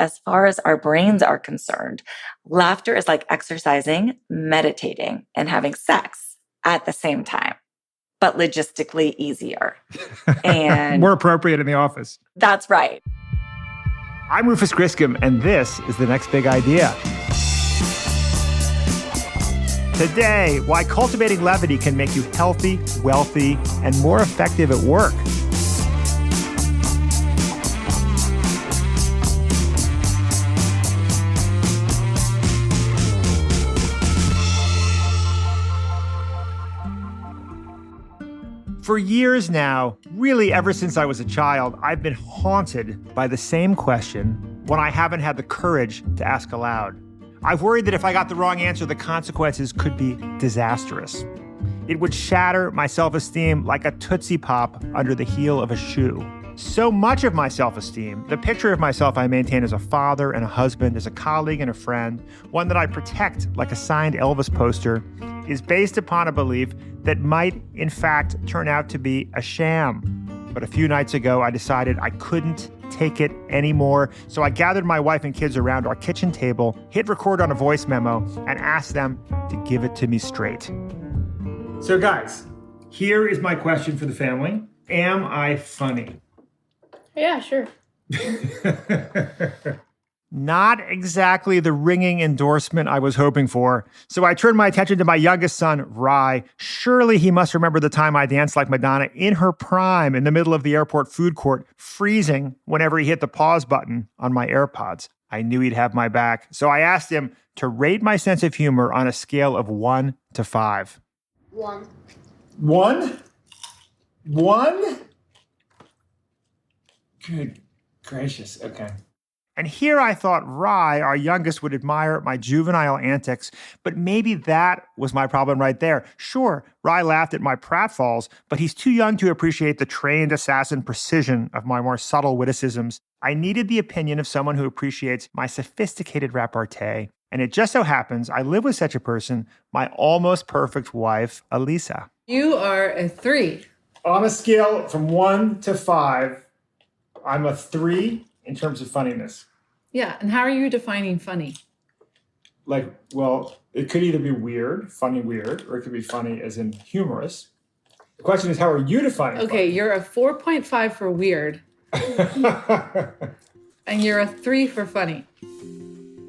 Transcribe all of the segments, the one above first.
as far as our brains are concerned, laughter is like exercising, meditating, and having sex at the same time, but logistically easier. And more appropriate in the office. That's right. I'm Rufus Griscom, and this is The Next Big Idea. Today, why cultivating levity can make you healthy, wealthy, and more effective at work. For years now, really ever since I was a child, I've been haunted by the same question when I haven't had the courage to ask aloud. I've worried that if I got the wrong answer, the consequences could be disastrous. It would shatter my self-esteem like a Tootsie Pop under the heel of a shoe. So much of my self-esteem, the picture of myself I maintain as a father and a husband, as a colleague and a friend, one that I protect like a signed Elvis poster, is based upon a belief that might, in fact, turn out to be a sham. But a few nights ago, I decided I couldn't take it anymore. So I gathered my wife and kids around our kitchen table, hit record on a voice memo, and asked them to give it to me straight. So guys, here is my question for the family. Am I funny? Yeah, sure. Not exactly the ringing endorsement I was hoping for. So I turned my attention to my youngest son, Rye. Surely he must remember the time I danced like Madonna in her prime in the middle of the airport food court, freezing whenever he hit the pause button on my AirPods. I knew he'd have my back. So I asked him to rate my sense of humor on a scale of 1 to 5. 1. 1? 1? Good gracious. Okay. And here I thought Rye, our youngest, would admire my juvenile antics, but maybe that was my problem right there. Sure, Rye laughed at my pratfalls, but he's too young to appreciate the trained assassin precision of my more subtle witticisms. I needed the opinion of someone who appreciates my sophisticated repartee. And it just so happens I live with such a person, my almost perfect wife, Elisa. You are a 3. On a scale from 1 to 5, I'm a 3 in terms of funniness. Yeah, and how are you defining funny? Like, well, it could either be weird, funny weird, or it could be funny as in humorous. The question is, how are you defining Okay, funny? You're a 4.5 for weird. And you're a 3 for funny.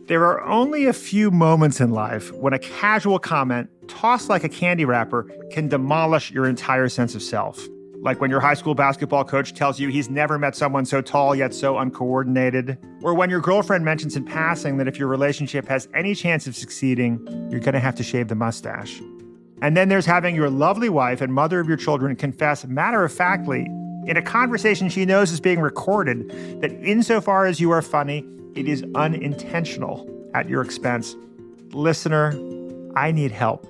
There are only a few moments in life when a casual comment, tossed like a candy wrapper, can demolish your entire sense of self. Like when your high school basketball coach tells you he's never met someone so tall yet so uncoordinated. Or when your girlfriend mentions in passing that if your relationship has any chance of succeeding, you're going to have to shave the mustache. And then there's having your lovely wife and mother of your children confess matter-of-factly, in a conversation she knows is being recorded, that insofar as you are funny, it is unintentional at your expense. Listener, I need help.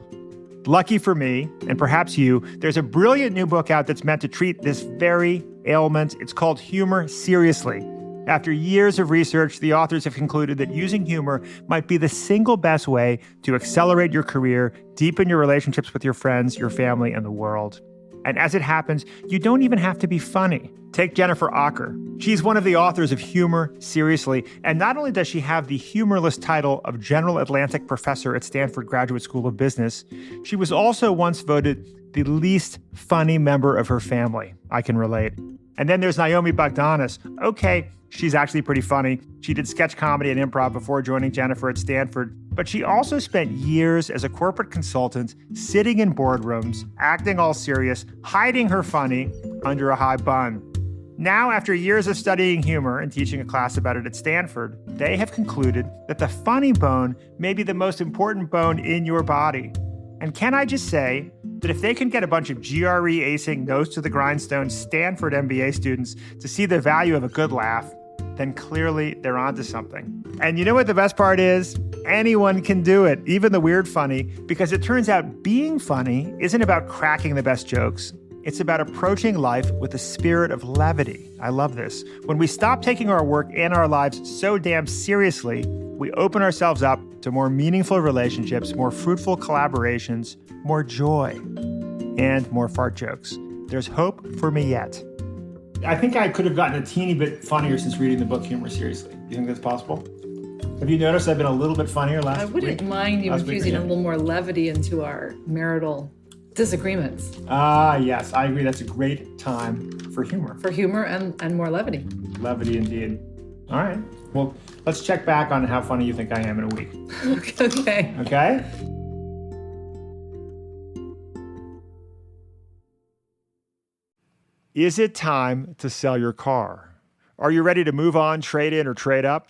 Lucky for me, and perhaps you, there's a brilliant new book out that's meant to treat this very ailment. It's called Humor Seriously. After years of research, the authors have concluded that using humor might be the single best way to accelerate your career, deepen your relationships with your friends, your family, and the world. And as it happens, you don't even have to be funny. Take Jennifer Aaker. She's one of the authors of Humor Seriously, and not only does she have the humorless title of General Atlantic Professor at Stanford Graduate School of Business, she was also once voted the least funny member of her family. I can relate. And then there's Naomi Bagdanas. Okay, she's actually pretty funny. She did sketch comedy and improv before joining Jennifer at Stanford, but she also spent years as a corporate consultant, sitting in boardrooms, acting all serious, hiding her funny under a high bun. Now, after years of studying humor and teaching a class about it at Stanford, they have concluded that the funny bone may be the most important bone in your body. And can I just say that if they can get a bunch of GRE acing, nose to the grindstone Stanford MBA students to see the value of a good laugh, then clearly they're onto something. And you know what the best part is? Anyone can do it, even the weird funny, because it turns out being funny isn't about cracking the best jokes. It's about approaching life with a spirit of levity. I love this. When we stop taking our work and our lives so damn seriously, we open ourselves up to more meaningful relationships, more fruitful collaborations, more joy, and more fart jokes. There's hope for me yet. I think I could have gotten a teeny bit funnier since reading the book Humor Seriously. Do you think that's possible? Have you noticed I've been a little bit funnier last week? I wouldn't mind you infusing a little more levity into our marital disagreements. Yes, I agree. That's a great time for humor. For humor and more levity. Levity indeed. All right. Well, let's check back on how funny you think I am in a week. Okay. Okay? Is it time to sell your car? Are you ready to move on, trade in, or trade up?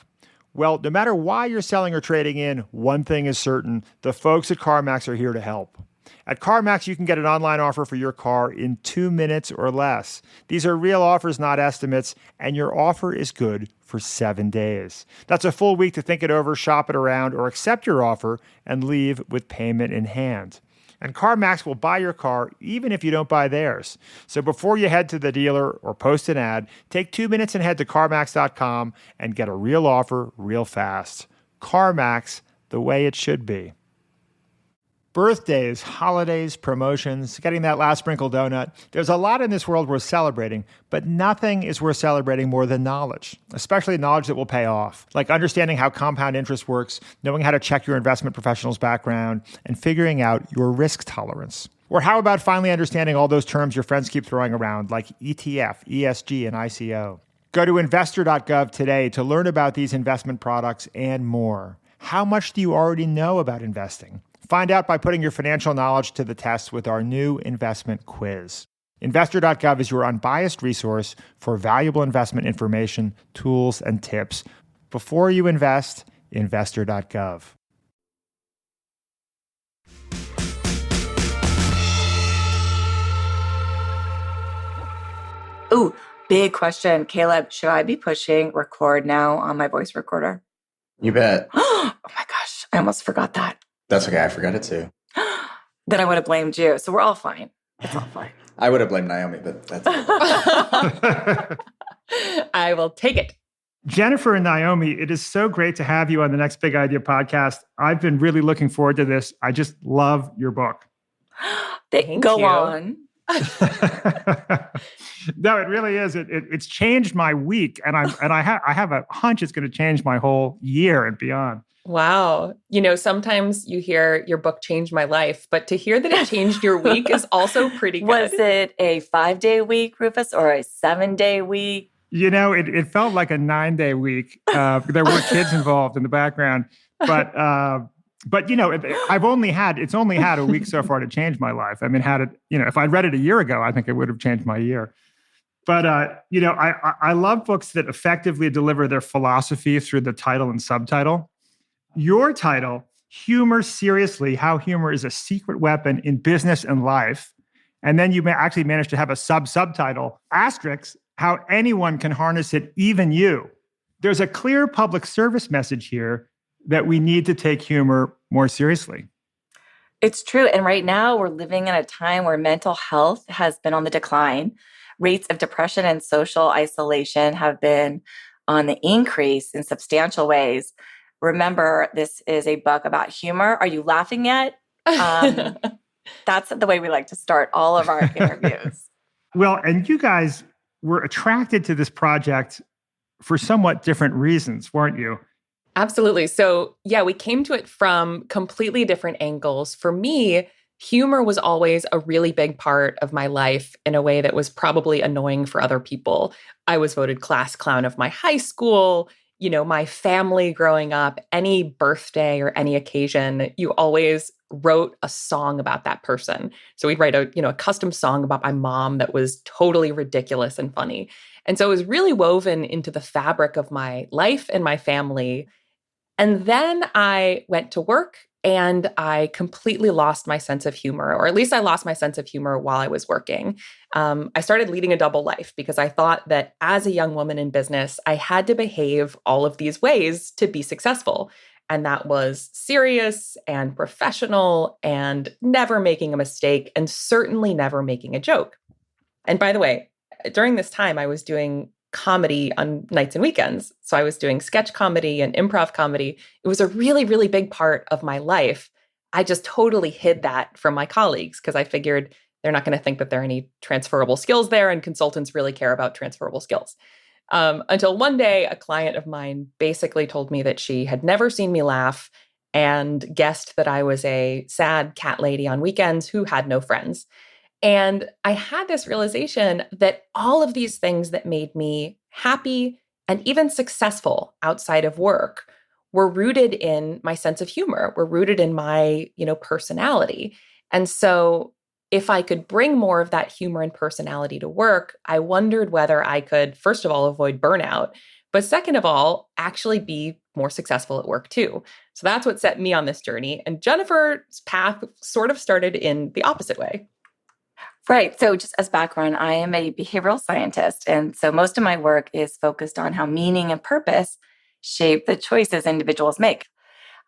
Well, no matter why you're selling or trading in, one thing is certain: the folks at CarMax are here to help. At CarMax, you can get an online offer for your car in 2 minutes or less. These are real offers, not estimates, and your offer is good for 7 days. That's a full week to think it over, shop it around, or accept your offer and leave with payment in hand. And CarMax will buy your car even if you don't buy theirs. So before you head to the dealer or post an ad, take 2 minutes and head to CarMax.com and get a real offer real fast. CarMax, the way it should be. Birthdays, holidays, promotions, getting that last sprinkle donut. There's a lot in this world worth celebrating, but nothing is worth celebrating more than knowledge, especially knowledge that will pay off, like understanding how compound interest works, knowing how to check your investment professional's background, and figuring out your risk tolerance. Or how about finally understanding all those terms your friends keep throwing around, like ETF, ESG, and ICO? Go to investor.gov today to learn about these investment products and more. How much do you already know about investing? Find out by putting your financial knowledge to the test with our new investment quiz. Investor.gov is your unbiased resource for valuable investment information, tools, and tips. Before you invest, investor.gov. Ooh, big question. Caleb, should I be pushing record now on my voice recorder? You bet. Oh my gosh, I almost forgot that. That's okay. I forgot it too. Then I would have blamed you. So we're all fine. It's all fine. I would have blamed Naomi, but that's I will take it. Jennifer and Naomi, it is so great to have you on the Next Big Idea podcast. I've been really looking forward to this. I just love your book. Thank Go you. on. No, it really is. It's changed my week, and I have a hunch it's going to change my whole year and beyond. Wow. You know, sometimes you hear your book changed my life, but to hear that it changed your week is also pretty good. Was it a 5-day week, Rufus, or a 7-day week? You know, it felt like a 9-day week. There were kids involved in the background, but you know, it's only had a week so far to change my life. I mean, if I'd read it a year ago, I think it would have changed my year. But you know, I love books that effectively deliver their philosophy through the title and subtitle. Your title, Humor Seriously: How Humor is a Secret Weapon in Business and Life. And then you may actually manage to have a subtitle, asterisk, How Anyone Can Harness It, Even You. There's a clear public service message here that we need to take humor more seriously. It's true. And right now we're living in a time where mental health has been on the decline. Rates of depression and social isolation have been on the increase in substantial ways. Remember, this is a book about humor. Are you laughing yet? That's the way we like to start all of our interviews. Well, and you guys were attracted to this project for somewhat different reasons, weren't you? Absolutely. So, yeah, we came to it from completely different angles. For me, humor was always a really big part of my life in a way that was probably annoying for other people. I was voted class clown of my high school. You know, my family growing up, any birthday or any occasion, you always wrote a song about that person. So we'd write a custom song about my mom that was totally ridiculous and funny. And so it was really woven into the fabric of my life and my family. And then I went to work and I completely lost my sense of humor, or at least I lost my sense of humor while I was working. I started leading a double life because I thought that as a young woman in business, I had to behave all of these ways to be successful. And that was serious and professional and never making a mistake and certainly never making a joke. And by the way, during this time, I was doing comedy on nights and weekends. So I was doing sketch comedy and improv comedy. It was a really, really big part of my life. I just totally hid that from my colleagues because I figured They're not going to think that there are any transferable skills there, and consultants really care about transferable skills. Until one day, a client of mine basically told me that she had never seen me laugh and guessed that I was a sad cat lady on weekends who had no friends. And I had this realization that all of these things that made me happy and even successful outside of work were rooted in my sense of humor, were rooted in my, personality. And so if I could bring more of that humor and personality to work, I wondered whether I could, first of all, avoid burnout, but second of all, actually be more successful at work too. So that's what set me on this journey. And Jennifer's path sort of started in the opposite way. Right. So just as background, I am a behavioral scientist. And so most of my work is focused on how meaning and purpose shape the choices individuals make.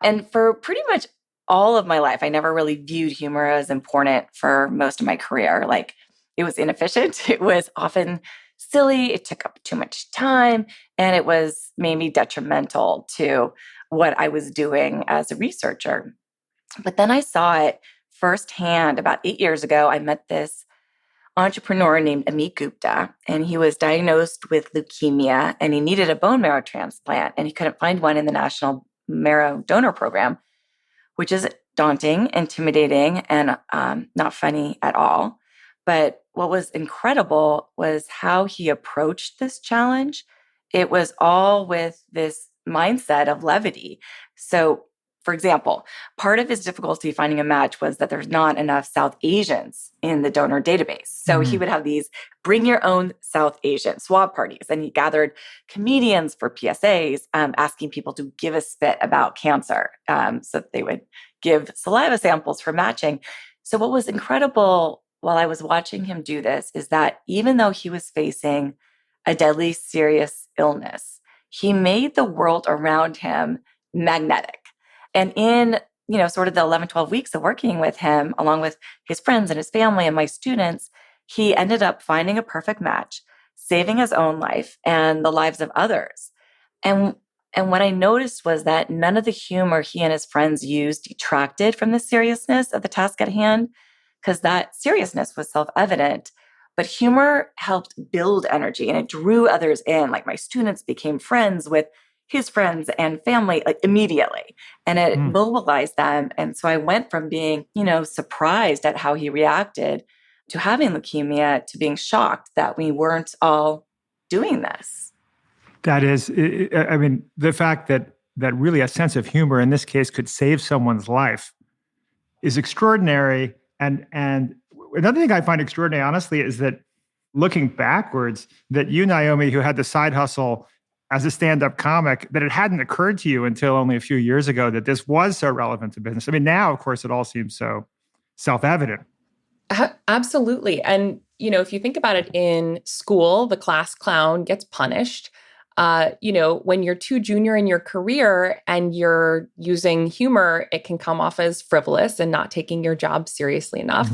And for pretty much all of my life, I never really viewed humor as important for most of my career. Like, it was inefficient. It was often silly. It took up too much time. And it was maybe detrimental to what I was doing as a researcher. But then I saw it firsthand about 8 years ago. I met this entrepreneur named Amit Gupta, and he was diagnosed with leukemia, and he needed a bone marrow transplant, and he couldn't find one in the National Marrow Donor Program, which is daunting, intimidating, and not funny at all. But what was incredible was how he approached this challenge. It was all with this mindset of levity. So, for example, part of his difficulty finding a match was that there's not enough South Asians in the donor database. So he would have these bring your own South Asian swab parties. And he gathered comedians for PSAs, asking people to give a spit about cancer. So they would give saliva samples for matching. So what was incredible while I was watching him do this is that even though he was facing a deadly serious illness, he made the world around him magnetic. And in, sort of the 11, 12 weeks of working with him, along with his friends and his family and my students, he ended up finding a perfect match, saving his own life and the lives of others. And what I noticed was that none of the humor he and his friends used detracted from the seriousness of the task at hand, because that seriousness was self-evident. But humor helped build energy, and it drew others in. Like, my students became friends with his friends and family, like, immediately, and it mobilized them. And so I went from being, surprised at how he reacted to having leukemia to being shocked that we weren't all doing this. That is, the fact that really a sense of humor in this case could save someone's life is extraordinary. And another thing I find extraordinary, honestly, is that looking backwards, that you, Naomi, who had the side hustle as a stand-up comic, that it hadn't occurred to you until only a few years ago that this was so relevant to business. I mean, now, of course, it all seems so self-evident. Absolutely. And, if you think about it, in school, the class clown gets punished. When you're too junior in your career and you're using humor, it can come off as frivolous and not taking your job seriously enough.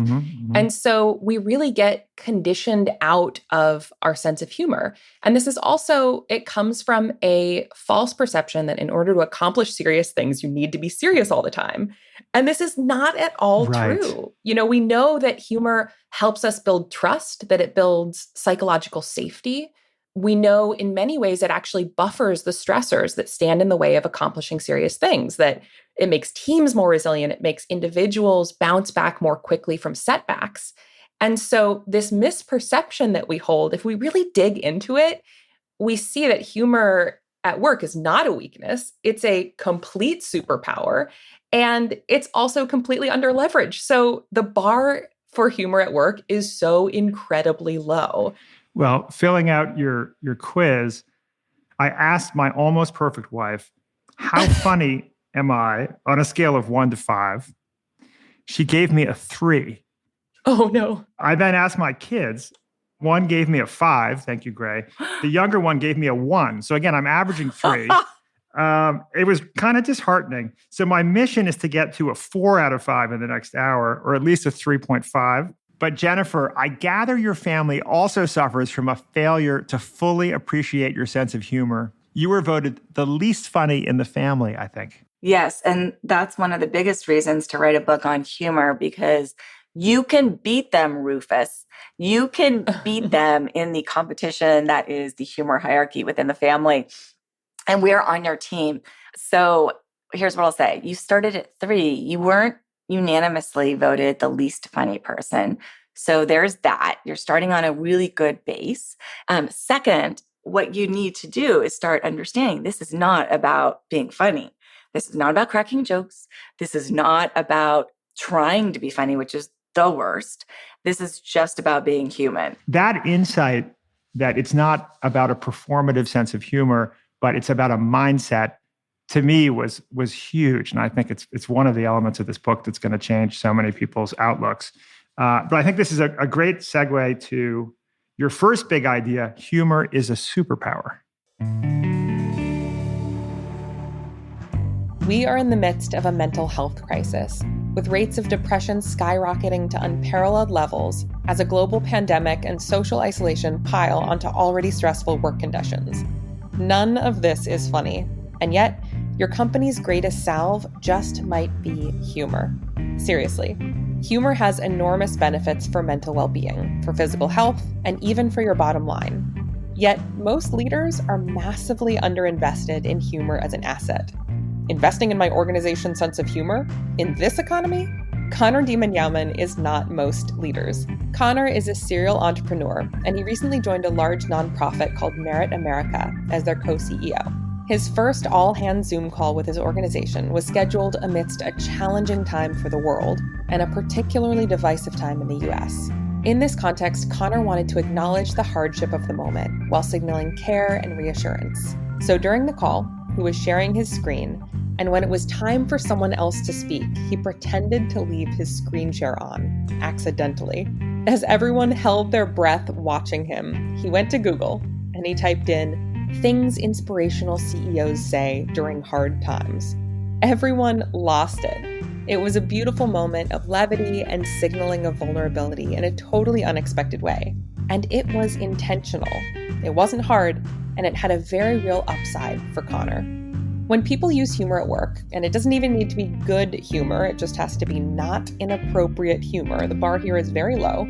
And so we really get conditioned out of our sense of humor. And this is also, it comes from a false perception that in order to accomplish serious things, you need to be serious all the time. And this is not at all true. We know that humor helps us build trust, that it builds psychological safety. We know in many ways it actually buffers the stressors that stand in the way of accomplishing serious things, that it makes teams more resilient, it makes individuals bounce back more quickly from setbacks. And so this misperception that we hold, if we really dig into it, we see that humor at work is not a weakness. It's a complete superpower. And it's also completely underleveraged. So the bar for humor at work is so incredibly low. Well, filling out your quiz, I asked my almost perfect wife, how funny am I on a scale of 1 to 5? She gave me a 3. Oh, no. I then asked my kids. One gave me a 5. Thank you, Gray. The younger one gave me a 1. So again, I'm averaging 3. It was kind of disheartening. So my mission is to get to a 4 out of 5 in the next hour, or at least a 3.5. But Jennifer, I gather your family also suffers from a failure to fully appreciate your sense of humor. You were voted the least funny in the family, I think. Yes. And that's one of the biggest reasons to write a book on humor, because You can beat them, Rufus. You can beat them in the competition that is the humor hierarchy within the family. And we're on your team. So here's what I'll say. You started at 3. You weren't unanimously voted the least funny person. So there's that. You're starting on a really good base. Second, what you need to do is start understanding this is not about being funny. This is not about cracking jokes. This is not about trying to be funny, which is the worst. This is just about being human. That insight that it's not about a performative sense of humor, but it's about a mindset, to me was huge. And I think it's one of the elements of this book that's going to change so many people's outlooks. But I think this is a great segue to your first big idea: humor is a superpower. We are in the midst of a mental health crisis, with rates of depression skyrocketing to unparalleled levels as a global pandemic and social isolation pile onto already stressful work conditions. None of this is funny, and yet your company's greatest salve just might be humor. Seriously, humor has enormous benefits for mental well-being, for physical health, and even for your bottom line. Yet most leaders are massively underinvested in humor as an asset. Investing in my organization's sense of humor in this economy? Connor Demon-Yauman is not most leaders. Connor is a serial entrepreneur, and he recently joined a large nonprofit called Merit America as their co-CEO. His first all-hands Zoom call with his organization was scheduled amidst a challenging time for the world and a particularly divisive time in the US. In this context, Connor wanted to acknowledge the hardship of the moment while signaling care and reassurance. So during the call, he was sharing his screen, and when it was time for someone else to speak, he pretended to leave his screen share on, accidentally. As everyone held their breath watching him, he went to Google and he typed in, "things inspirational CEOs say during hard times." Everyone lost it. It was a beautiful moment of levity and signaling of vulnerability in a totally unexpected way. And it was intentional. It wasn't hard, and it had a very real upside for Connor. When people use humor at work, and it doesn't even need to be good humor, it just has to be not inappropriate humor, the bar here is very low,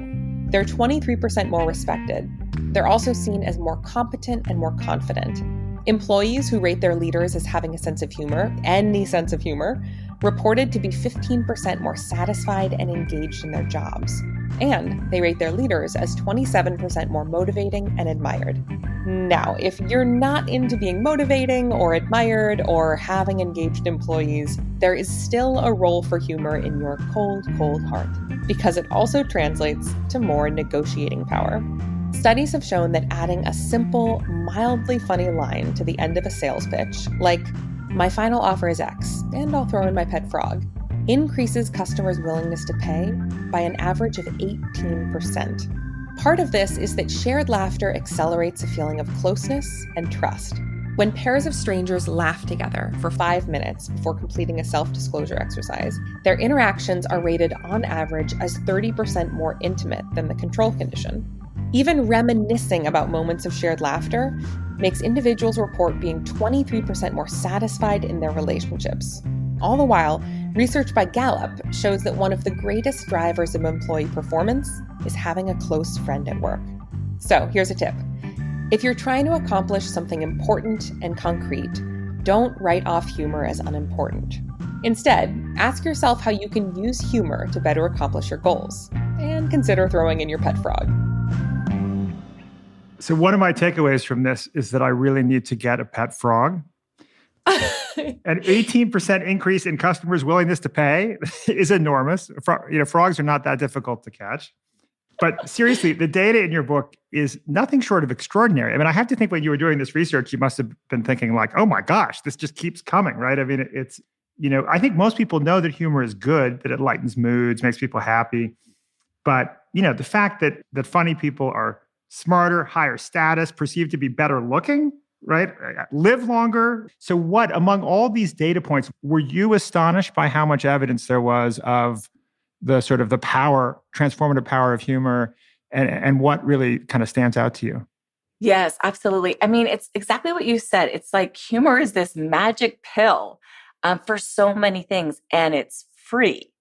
they're 23% more respected. They're also seen as more competent and more confident. Employees who rate their leaders as having a sense of humor, any sense of humor, reported to be 15% more satisfied and engaged in their jobs. And they rate their leaders as 27% more motivating and admired. Now, if you're not into being motivating or admired or having engaged employees, there is still a role for humor in your cold, cold heart, because it also translates to more negotiating power. Studies have shown that adding a simple, mildly funny line to the end of a sales pitch, like, "My final offer is X, and I'll throw in my pet frog," increases customers' willingness to pay by an average of 18%. Part of this is that shared laughter accelerates a feeling of closeness and trust. When pairs of strangers laugh together for 5 minutes before completing a self-disclosure exercise, their interactions are rated on average as 30% more intimate than the control condition. Even reminiscing about moments of shared laughter makes individuals report being 23% more satisfied in their relationships. All the while, research by Gallup shows that one of the greatest drivers of employee performance is having a close friend at work. So here's a tip. If you're trying to accomplish something important and concrete, don't write off humor as unimportant. Instead, ask yourself how you can use humor to better accomplish your goals, and consider throwing in your pet frog. So one of my takeaways from this is that I really need to get a pet frog. An 18% increase in customers' willingness to pay is enormous. Frogs are not that difficult to catch. But seriously, the data in your book is nothing short of extraordinary. I mean, I have to think when you were doing this research, you must have been thinking like, oh my gosh, this just keeps coming, right? I mean, I think most people know that humor is good, that it lightens moods, makes people happy. But, the fact that funny people are smarter, higher status, perceived to be better looking, right? Live longer. So what, among all these data points, were you astonished by how much evidence there was of the sort of the power, transformative power of humor, and what really kind of stands out to you? Yes, absolutely. I mean, it's exactly what you said. It's like humor is this magic pill for so many things, and it's free.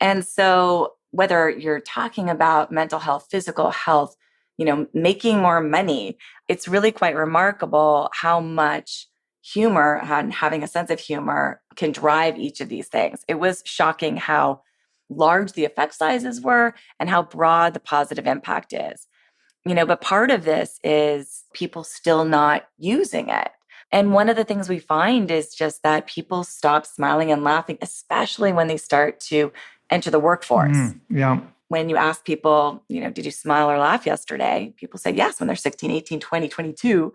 And so whether you're talking about mental health, physical health, making more money, it's really quite remarkable how much humor and having a sense of humor can drive each of these things. It was shocking how large the effect sizes were and how broad the positive impact is. But part of this is people still not using it. And one of the things we find is just that people stop smiling and laughing, especially when they start to enter the workforce. Yeah. When you ask people, did you smile or laugh yesterday? People say yes when they're 16, 18, 20, 22.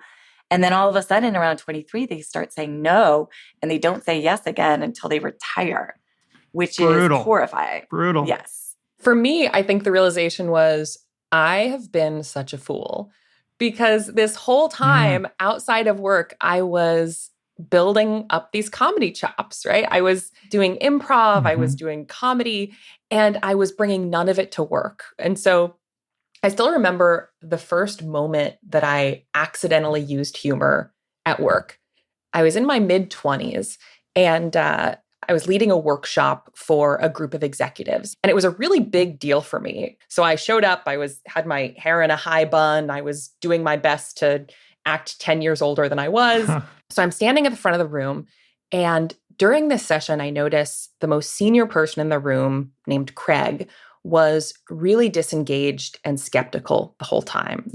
And then all of a sudden around 23, they start saying no, and they don't say yes again until they retire, which Brutal. is horrifying. Brutal. Yes. For me, I think the realization was I have been such a fool because this whole time outside of work, I was building up these comedy chops, right? I was doing improv, I was doing comedy, and I was bringing none of it to work. And so I still remember the first moment that I accidentally used humor at work. I was in my mid-20s and I was leading a workshop for a group of executives. And it was a really big deal for me. So I showed up, had my hair in a high bun. I was doing my best to act 10 years older than I was. So I'm standing at the front of the room. And during this session, I noticed the most senior person in the room, named Craig, was really disengaged and skeptical the whole time.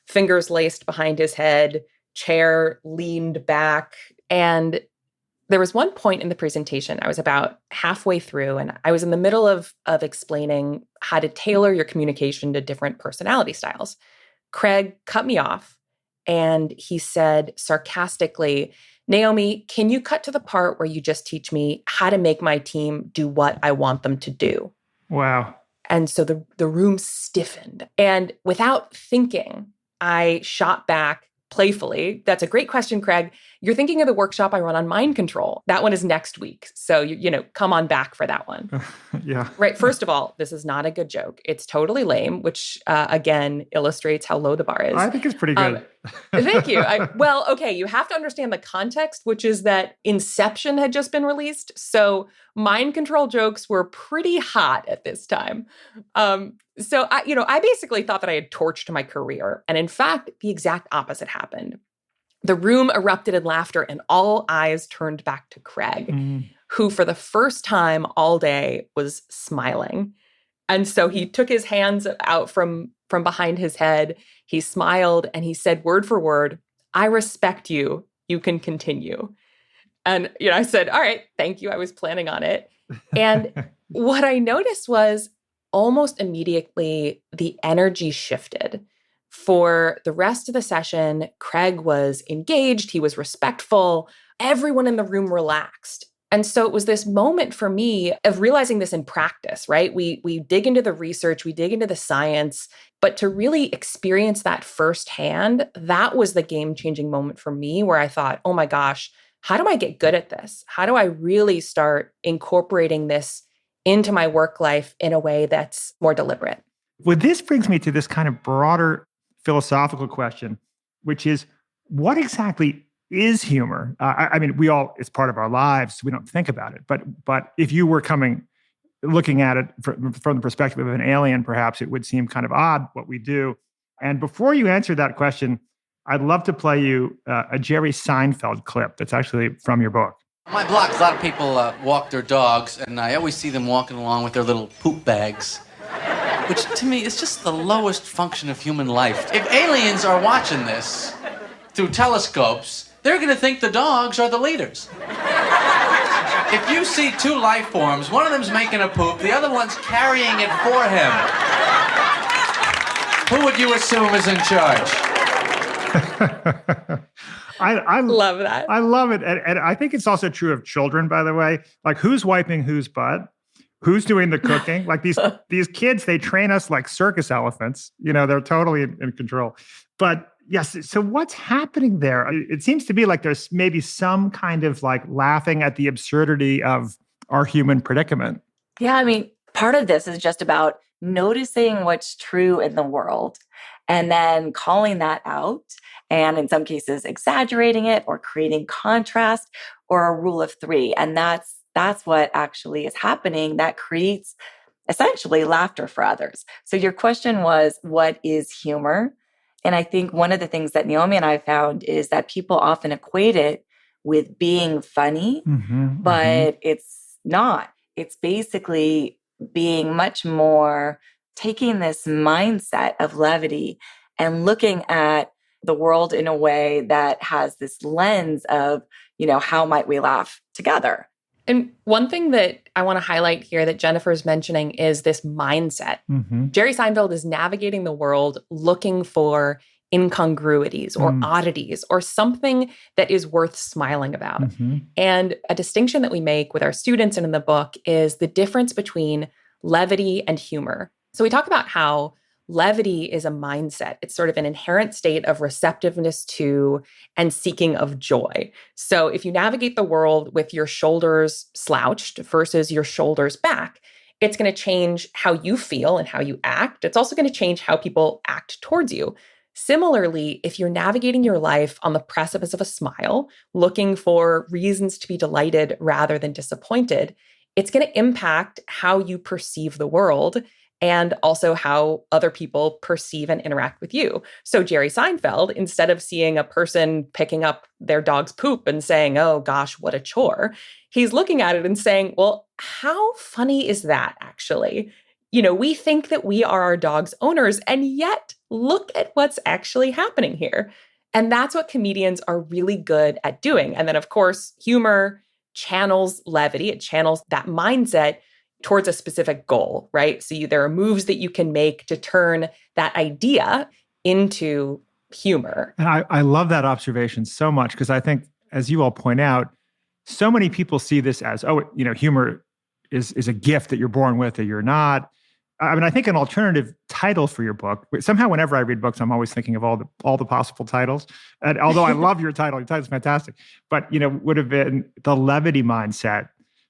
Fingers laced behind his head, chair leaned back. And there was one point in the presentation, I was about halfway through, and I was in the middle of explaining how to tailor your communication to different personality styles. Craig cut me off, and he said sarcastically, "Naomi, can you cut to the part where you just teach me how to make my team do what I want them to do?" Wow. And so the room stiffened. And without thinking, I shot back playfully. "That's a great question, Craig. You're thinking of the workshop I run on mind control. That one is next week. So, come on back for that one." Yeah. Right. First of all, this is not a good joke. It's totally lame, which again illustrates how low the bar is. I think it's pretty good. Thank you. Okay, you have to understand the context, which is that Inception had just been released. So mind control jokes were pretty hot at this time. So I basically thought that I had torched my career. And in fact, the exact opposite happened. The room erupted in laughter and all eyes turned back to Craig, who for the first time all day was smiling. And so he took his hands out from behind his head. He smiled and he said word for word, "I respect you. You can continue." And I said, "All right, thank you. I was planning on it." And what I noticed was almost immediately the energy shifted. For the rest of the session, Craig was engaged. He was respectful. Everyone in the room relaxed. And so it was this moment for me of realizing this in practice, right? We dig into the research, we dig into the science, but to really experience that firsthand, that was the game-changing moment for me where I thought, oh my gosh, how do I get good at this? How do I really start incorporating this into my work life in a way that's more deliberate? Well, this brings me to this kind of broader philosophical question, which is, what exactly is humor? I mean, it's part of our lives. So we don't think about it. But if you were looking at it from the perspective of an alien, perhaps it would seem kind of odd what we do. And before you answer that question, I'd love to play you a Jerry Seinfeld clip that's actually from your book. On my block, a lot of people walk their dogs, and I always see them walking along with their little poop bags, which to me is just the lowest function of human life. If aliens are watching this through telescopes, they're going to think the dogs are the leaders. If you see two life forms, one of them's making a poop, the other one's carrying it for him, who would you assume is in charge? I love that. I love it. And I think it's also true of children, by the way. Like, who's wiping whose butt? Who's doing the cooking? Like these kids, they train us like circus elephants. They're totally in control. But yes, so what's happening there? It seems to be like there's maybe some kind of like laughing at the absurdity of our human predicament. Yeah, I mean, part of this is just about noticing what's true in the world and then calling that out. And in some cases, exaggerating it or creating contrast or a rule of three. And that's what actually is happening. That creates essentially laughter for others. So your question was, what is humor? And I think one of the things that Naomi and I found is that people often equate it with being funny, but it's not. It's basically being much more taking this mindset of levity and looking at the world in a way that has this lens of, how might we laugh together? And one thing that I want to highlight here that Jennifer's mentioning is this mindset. Jerry Seinfeld is navigating the world looking for incongruities or oddities or something that is worth smiling about. And a distinction that we make with our students and in the book is the difference between levity and humor. So we talk about how levity is a mindset. It's sort of an inherent state of receptiveness to and seeking of joy. So if you navigate the world with your shoulders slouched versus your shoulders back, it's going to change how you feel and how you act. It's also going to change how people act towards you. Similarly, if you're navigating your life on the precipice of a smile, looking for reasons to be delighted rather than disappointed, it's going to impact how you perceive the world and also how other people perceive and interact with you. So Jerry Seinfeld, instead of seeing a person picking up their dog's poop and saying, oh gosh, what a chore, he's looking at it and saying, well, how funny is that actually? We think that we are our dog's owners, and yet look at what's actually happening here. And that's what comedians are really good at doing. And then, of course, humor channels levity. It channels that mindset towards a specific goal, right? So there are moves that you can make to turn that idea into humor. And I love that observation so much because I think, as you all point out, so many people see this as, humor is a gift that you're born with or you're not. I mean, I think an alternative title for your book, somehow whenever I read books, I'm always thinking of all the possible titles. And although I love your title's fantastic, but, would have been The Levity Mindset,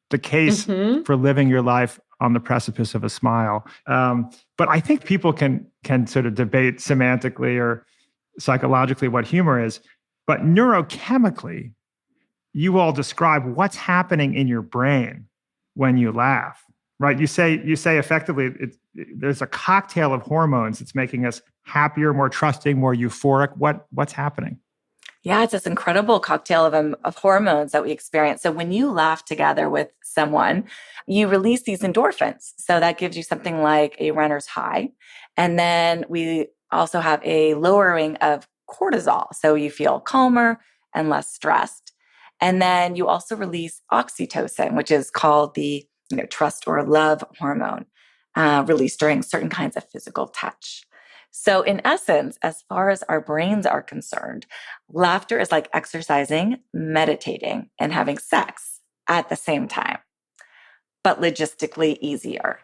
the case for living your life on the precipice of a smile. But I think people can sort of debate semantically or psychologically what humor is. But neurochemically, you all describe what's happening in your brain when you laugh, right? You say effectively, there's a cocktail of hormones that's making us happier, more trusting, more euphoric. What's happening? Yeah, it's this incredible cocktail of hormones that we experience. So when you laugh together with someone, you release these endorphins. So that gives you something like a runner's high. And then we also have a lowering of cortisol. So you feel calmer and less stressed. And then you also release oxytocin, which is called the trust or love hormone, released during certain kinds of physical touch. So in essence, as far as our brains are concerned, laughter is like exercising, meditating, and having sex at the same time, but logistically easier.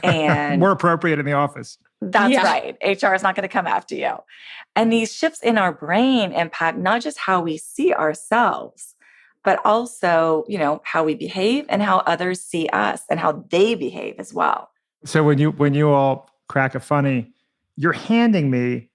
And more appropriate in the office. That's right. HR is not going to come after you. And these shifts in our brain impact not just how we see ourselves, but also, how we behave and how others see us and how they behave as well. So when you all crack a funny, you're handing me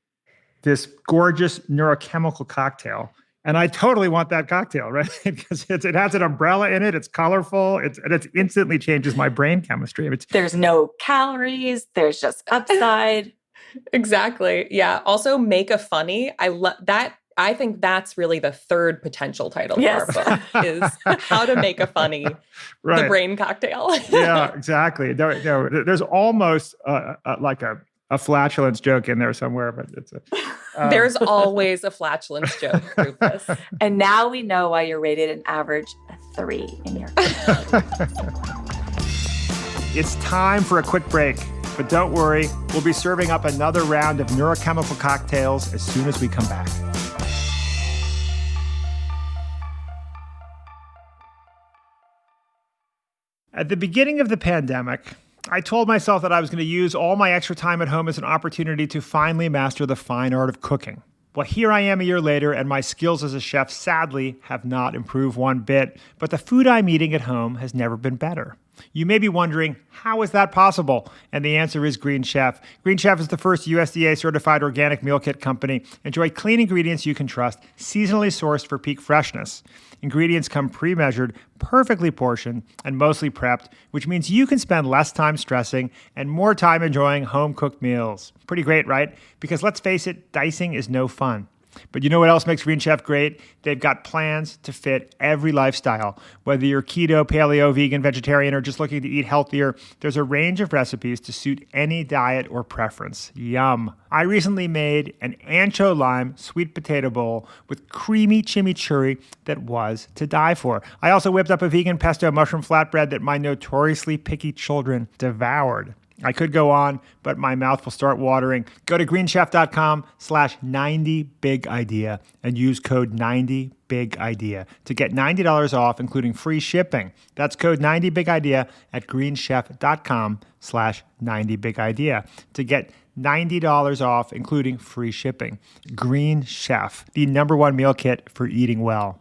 this gorgeous neurochemical cocktail. And I totally want that cocktail, right? Because it has an umbrella in it. It's colorful. And it instantly changes my brain chemistry. There's no calories. There's just upside. Exactly. Yeah. Also, Make a Funny. I love that. I think that's really the third potential title of our book is How to Make a Funny, the brain cocktail. Yeah, exactly. There's almost like a flatulence joke in there somewhere, but it's there's always a flatulence joke, Rufus. And now we know why you're rated an average 3 in your It's time for a quick break, but don't worry, we'll be serving up another round of neurochemical cocktails as soon as we come back. At the beginning of the pandemic, I told myself that I was going to use all my extra time at home as an opportunity to finally master the fine art of cooking. Well, here I am a year later, and my skills as a chef sadly have not improved one bit, but the food I'm eating at home has never been better. You may be wondering, how is that possible? And the answer is Green Chef. Green Chef is the first USDA-certified organic meal kit company. Enjoy clean ingredients you can trust, seasonally sourced for peak freshness. Ingredients come pre-measured, perfectly portioned, and mostly prepped, which means you can spend less time stressing and more time enjoying home-cooked meals. Pretty great, right? Because let's face it, dicing is no fun. But you know what else makes Green Chef great? They've got plans to fit every lifestyle. Whether you're keto, paleo, vegan, vegetarian, or just looking to eat healthier, there's a range of recipes to suit any diet or preference. Yum. I recently made an ancho lime sweet potato bowl with creamy chimichurri that was to die for. I also whipped up a vegan pesto mushroom flatbread that my notoriously picky children devoured. I could go on, but my mouth will start watering. Go to greenchef.com/90bigidea and use code 90bigidea to get $90 off, including free shipping. That's code 90bigidea at greenchef.com/90bigidea to get $90 off, including free shipping. Green Chef, the #1 meal kit for eating well.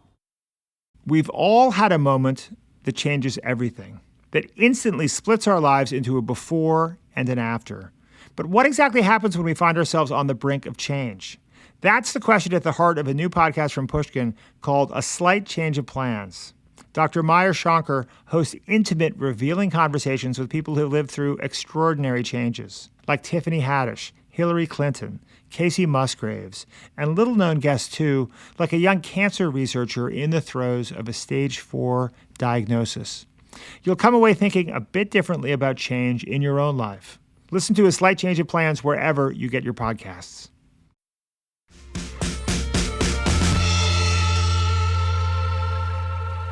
We've all had a moment that changes everything, that instantly splits our lives into a before and an after. But what exactly happens when we find ourselves on the brink of change? That's the question at the heart of a new podcast from Pushkin called A Slight Change of Plans. Dr. Meyer Shankar hosts intimate, revealing conversations with people who lived through extraordinary changes, like Tiffany Haddish, Hillary Clinton, Casey Musgraves, and little-known guests too, like a young cancer researcher in the throes of a stage 4 diagnosis. You'll come away thinking a bit differently about change in your own life. Listen to A Slight Change of Plans wherever you get your podcasts.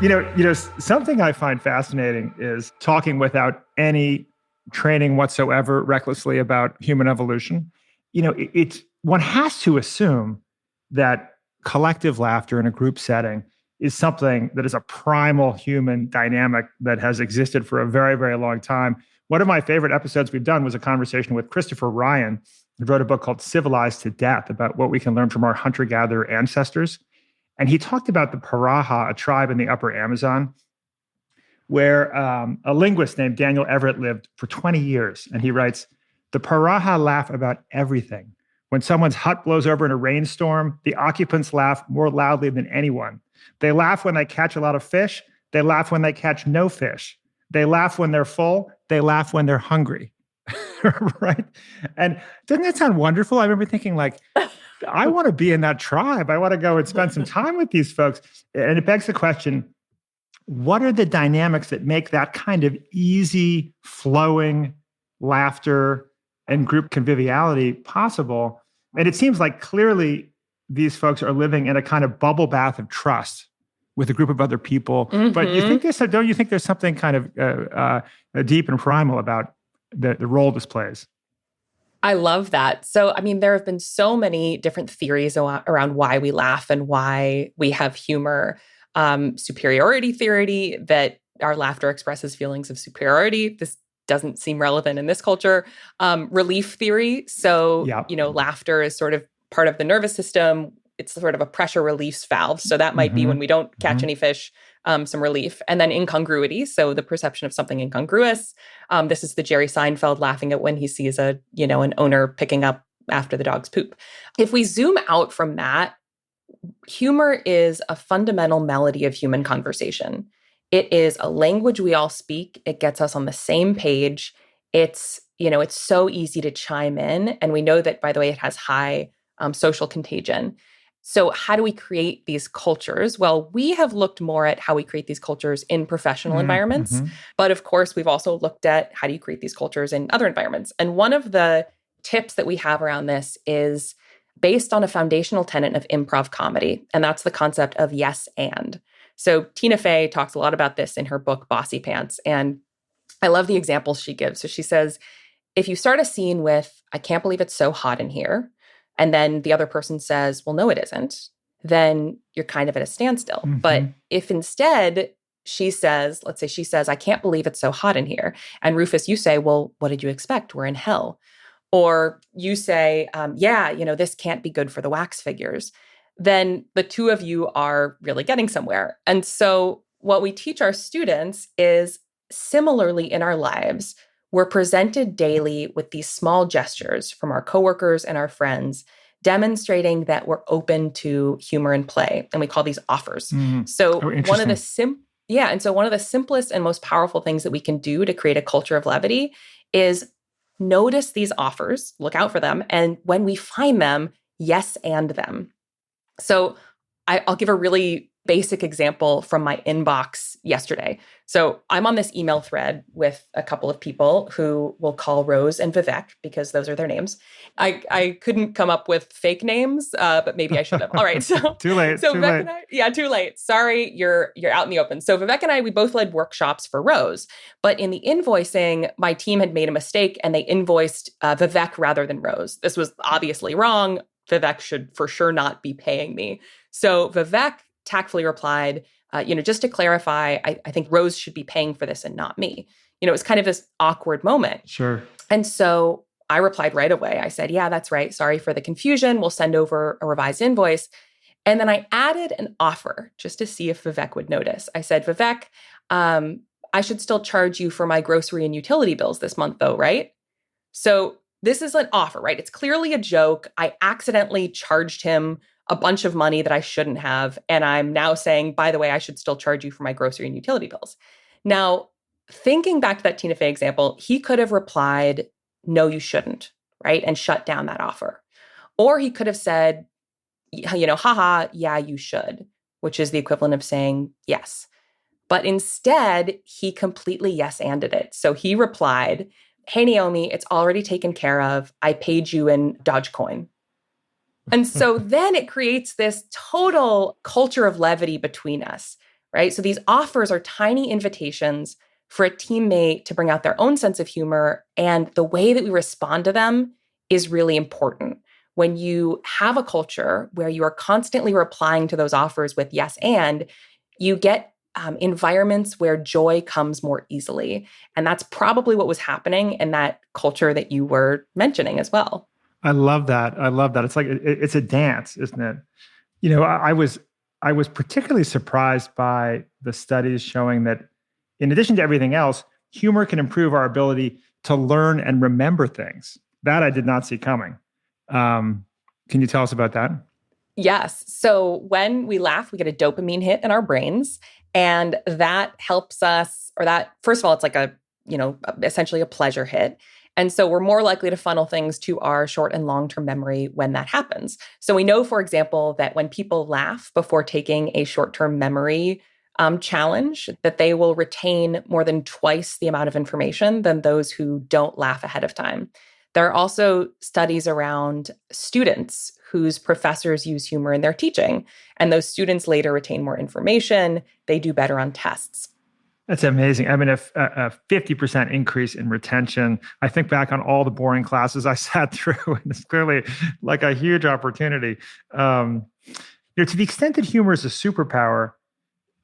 You know, something I find fascinating is talking without any training whatsoever recklessly about human evolution. You know, one has to assume that collective laughter in a group setting is something that is a primal human dynamic that has existed for a very, very long time. One of my favorite episodes we've done was a conversation with Christopher Ryan, who wrote a book called Civilized to Death about what we can learn from our hunter-gatherer ancestors. And he talked about the Paraha, a tribe in the upper Amazon, where a linguist named Daniel Everett lived for 20 years. And he writes, the Paraha laugh about everything. When someone's hut blows over in a rainstorm, the occupants laugh more loudly than anyone. They laugh when they catch a lot of fish. They laugh when they catch no fish. They laugh when they're full. They laugh when they're hungry. Right? And doesn't that sound wonderful? I remember thinking like, I want to be in that tribe. I want to go and spend some time with these folks. And it begs the question, what are the dynamics that make that kind of easy, flowing laughter and group conviviality possible? And it seems like clearly these folks are living in a kind of bubble bath of trust with a group of other people. Mm-hmm. But don't you think there's something kind of deep and primal about the role this plays? I love that. So, I mean, there have been so many different theories around why we laugh and why we have humor. Superiority theory, that our laughter expresses feelings of superiority. This doesn't seem relevant in this culture. Relief theory. So, laughter is sort of part of the nervous system. It's sort of a pressure release valve. So that might be when we don't catch any fish, some relief. And then incongruity. So the perception of something incongruous. This is the Jerry Seinfeld laughing at when he sees an owner picking up after the dog's poop. If we zoom out from that, humor is a fundamental melody of human conversation. It is a language we all speak. It gets us on the same page. It's so easy to chime in. And we know that, by the way, it has high social contagion. So how do we create these cultures? Well, we have looked more at how we create these cultures in professional environments. But of course, we've also looked at how do you create these cultures in other environments. And one of the tips that we have around this is based on a foundational tenet of improv comedy. And that's the concept of yes and. So Tina Fey talks a lot about this in her book, Bossy Pants. And I love the examples she gives. So she says, if you start a scene with, I can't believe it's so hot in here, and then the other person says, well, no, it isn't, then you're kind of at a standstill. But if instead she says, let's say she says, I can't believe it's so hot in here. And Rufus, you say, well, what did you expect? We're in hell. Or you say, this can't be good for the wax figures. Then the two of you are really getting somewhere. And so what we teach our students is similarly in our lives, we're presented daily with these small gestures from our coworkers and our friends demonstrating that we're open to humor and play. And we call these offers. So one of the one of the simplest and most powerful things that we can do to create a culture of levity is notice these offers, look out for them, and when we find them, yes and them. So I'll give a really basic example from my inbox yesterday. So I'm on this email thread with a couple of people who we'll call Rose and Vivek because those are their names. I couldn't come up with fake names, but maybe I should have. All right. So too late. So too Vivek late. and I, too late. Sorry, you're out in the open. So Vivek and I, we both led workshops for Rose, but in the invoicing, my team had made a mistake and they invoiced Vivek rather than Rose. This was obviously wrong. Vivek should for sure not be paying me. So Vivek tactfully replied, just to clarify, I think Rose should be paying for this and not me. It was kind of this awkward moment. Sure. And so I replied right away. I said, yeah, that's right. Sorry for the confusion. We'll send over a revised invoice. And then I added an offer just to see if Vivek would notice. I said, Vivek, I should still charge you for my grocery and utility bills this month though, right? So this is an offer, right? It's clearly a joke. I accidentally charged him a bunch of money that I shouldn't have. And I'm now saying, by the way, I should still charge you for my grocery and utility bills. Now, thinking back to that Tina Fey example, he could have replied, no, you shouldn't, right? And shut down that offer. Or he could have said, haha, yeah, you should, which is the equivalent of saying yes. But instead, he completely yes-anded it. So he replied, hey, Naomi, it's already taken care of. I paid you in Dogecoin. And so then it creates this total culture of levity between us, right? So these offers are tiny invitations for a teammate to bring out their own sense of humor. And the way that we respond to them is really important. When you have a culture where you are constantly replying to those offers with yes and, you get environments where joy comes more easily. And that's probably what was happening in that culture that you were mentioning as well. I love that. It's like it's a dance, isn't it? I was particularly surprised by the studies showing that in addition to everything else, humor can improve our ability to learn and remember things. That I did not see coming. Can you tell us about that? Yes. So when we laugh, we get a dopamine hit in our brains, and that helps us, first of all, it's like essentially a pleasure hit. And so we're more likely to funnel things to our short and long-term memory when that happens. So we know, for example, that when people laugh before taking a short-term memory challenge, that they will retain more than twice the amount of information than those who don't laugh ahead of time. There are also studies around students whose professors use humor in their teaching, and those students later retain more information. They do better on tests. That's amazing. I mean, a 50% increase in retention. I think back on all the boring classes I sat through, and it's clearly like a huge opportunity. To the extent that humor is a superpower,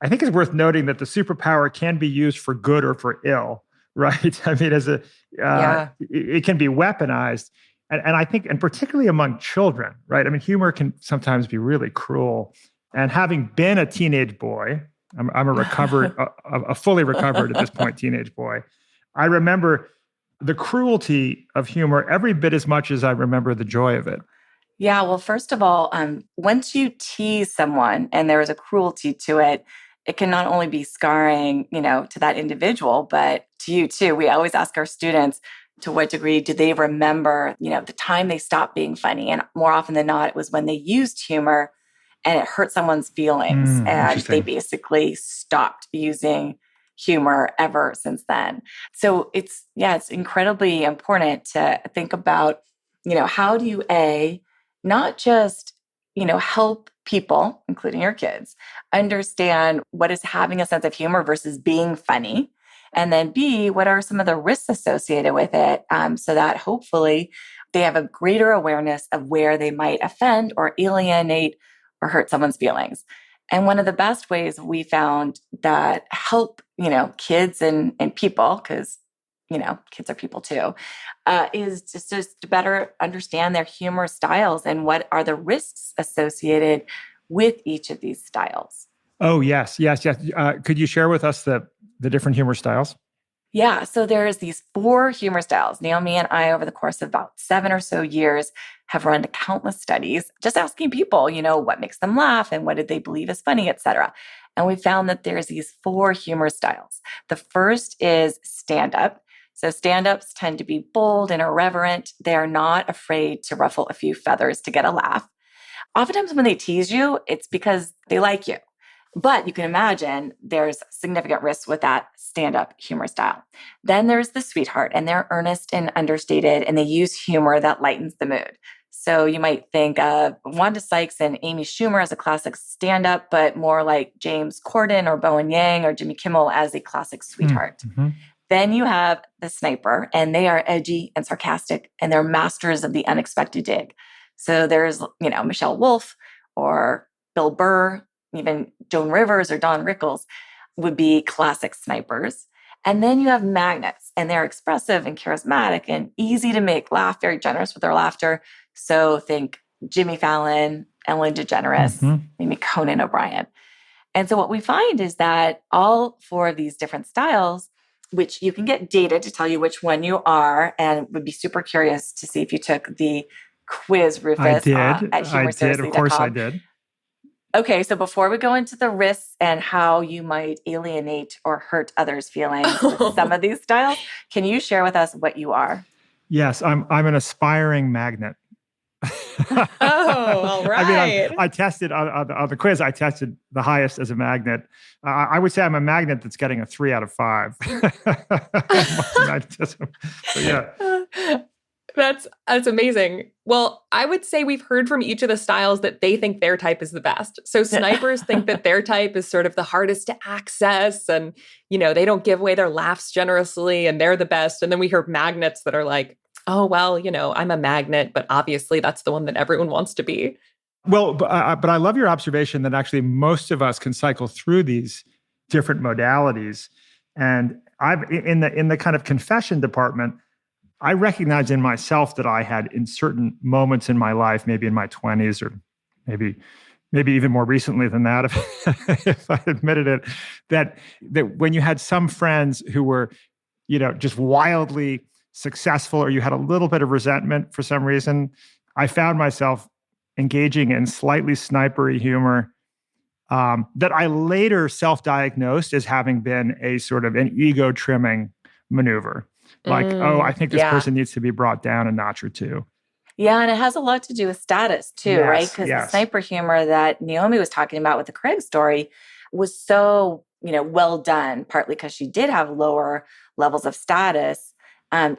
I think it's worth noting that the superpower can be used for good or for ill, right? I mean, it can be weaponized. And I think, and particularly among children, right? I mean, humor can sometimes be really cruel. And having been a teenage boy, I'm a fully recovered at this point teenage boy, I remember the cruelty of humor every bit as much as I remember the joy of it. Yeah, well, first of all, once you tease someone and there is a cruelty to it, it can not only be scarring, to that individual, but to you too. We always ask our students, to what degree do they remember, the time they stopped being funny? And more often than not, it was when they used humor and it hurt someone's feelings. And they basically stopped using humor ever since then. So it's incredibly important to think about, how do you, not just, help people, including your kids, understand what is having a sense of humor versus being funny. And then B, what are some of the risks associated with it, so that hopefully they have a greater awareness of where they might offend or alienate or hurt someone's feelings. And one of the best ways we found that help, kids and people, because, kids are people too, is just to better understand their humor styles and what are the risks associated with each of these styles. Oh, yes. Could you share with us the different humor styles? Yeah, so there's these 4 humor styles. Naomi and I, over the course of about 7 or so years, have run countless studies just asking people, what makes them laugh and what did they believe is funny, et cetera. And we found that there's these 4 humor styles. The first is stand-up. So stand-ups tend to be bold and irreverent. They are not afraid to ruffle a few feathers to get a laugh. Oftentimes when they tease you, it's because they like you. But you can imagine there's significant risk with that stand-up humor style. Then there's the sweetheart, and they're earnest and understated, and they use humor that lightens the mood. So you might think of Wanda Sykes and Amy Schumer as a classic stand-up, but more like James Corden or Bowen Yang or Jimmy Kimmel as a classic sweetheart. Mm-hmm. Then you have the sniper, and they are edgy and sarcastic, and they're masters of the unexpected dig. So there's, Michelle Wolf or Bill Burr, even Joan Rivers or Don Rickles would be classic snipers. And then you have magnets, and they're expressive and charismatic and easy to make laugh, very generous with their laughter. So think Jimmy Fallon, Ellen DeGeneres, maybe Conan O'Brien. And so what we find is that all 4 of these different styles, which you can get data to tell you which one you are, and would be super curious to see if you took the quiz, Rufus. I did. At I did. Of course I did. Okay, so before we go into the risks and how you might alienate or hurt others' feelings with some of these styles, can you share with us what you are? Yes, I'm an aspiring magnet. Oh, all right. I tested on the quiz. I tested the highest as a magnet. I would say I'm a magnet that's getting a 3 out of 5. Magnetism. So, yeah. That's amazing. Well, I would say we've heard from each of the styles that they think their type is the best. So snipers think that their type is sort of the hardest to access, and they don't give away their laughs generously, and they're the best. And then we hear magnets that are like, oh, well, I'm a magnet, but obviously that's the one that everyone wants to be. Well, but I love your observation that actually most of us can cycle through these different modalities. And I've in the kind of confession department, I recognize in myself that I had in certain moments in my life, maybe in my 20s or maybe even more recently than that, if I admitted it, that when you had some friends who were, just wildly successful, or you had a little bit of resentment for some reason, I found myself engaging in slightly snipery humor that I later self-diagnosed as having been a sort of an ego trimming maneuver. Like, I think this person needs to be brought down a notch or 2. Yeah, and it has a lot to do with status too, right? Because the sniper humor that Naomi was talking about with the Craig story was so, well done, partly because she did have lower levels of status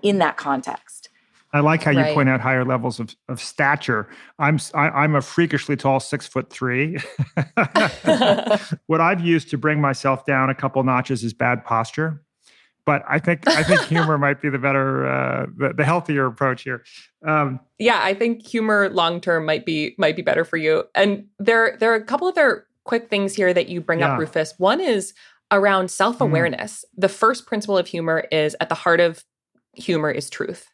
in that context. I like how you point out higher levels of stature. I'm a freakishly tall 6'3". What I've used to bring myself down a couple notches is bad posture. But I think humor might be the better, the healthier approach here. Yeah, I think humor long term might be better for you. And there are a couple other quick things here that you bring up, Rufus. One is around self-awareness. The first principle of humor is at the heart of humor is truth.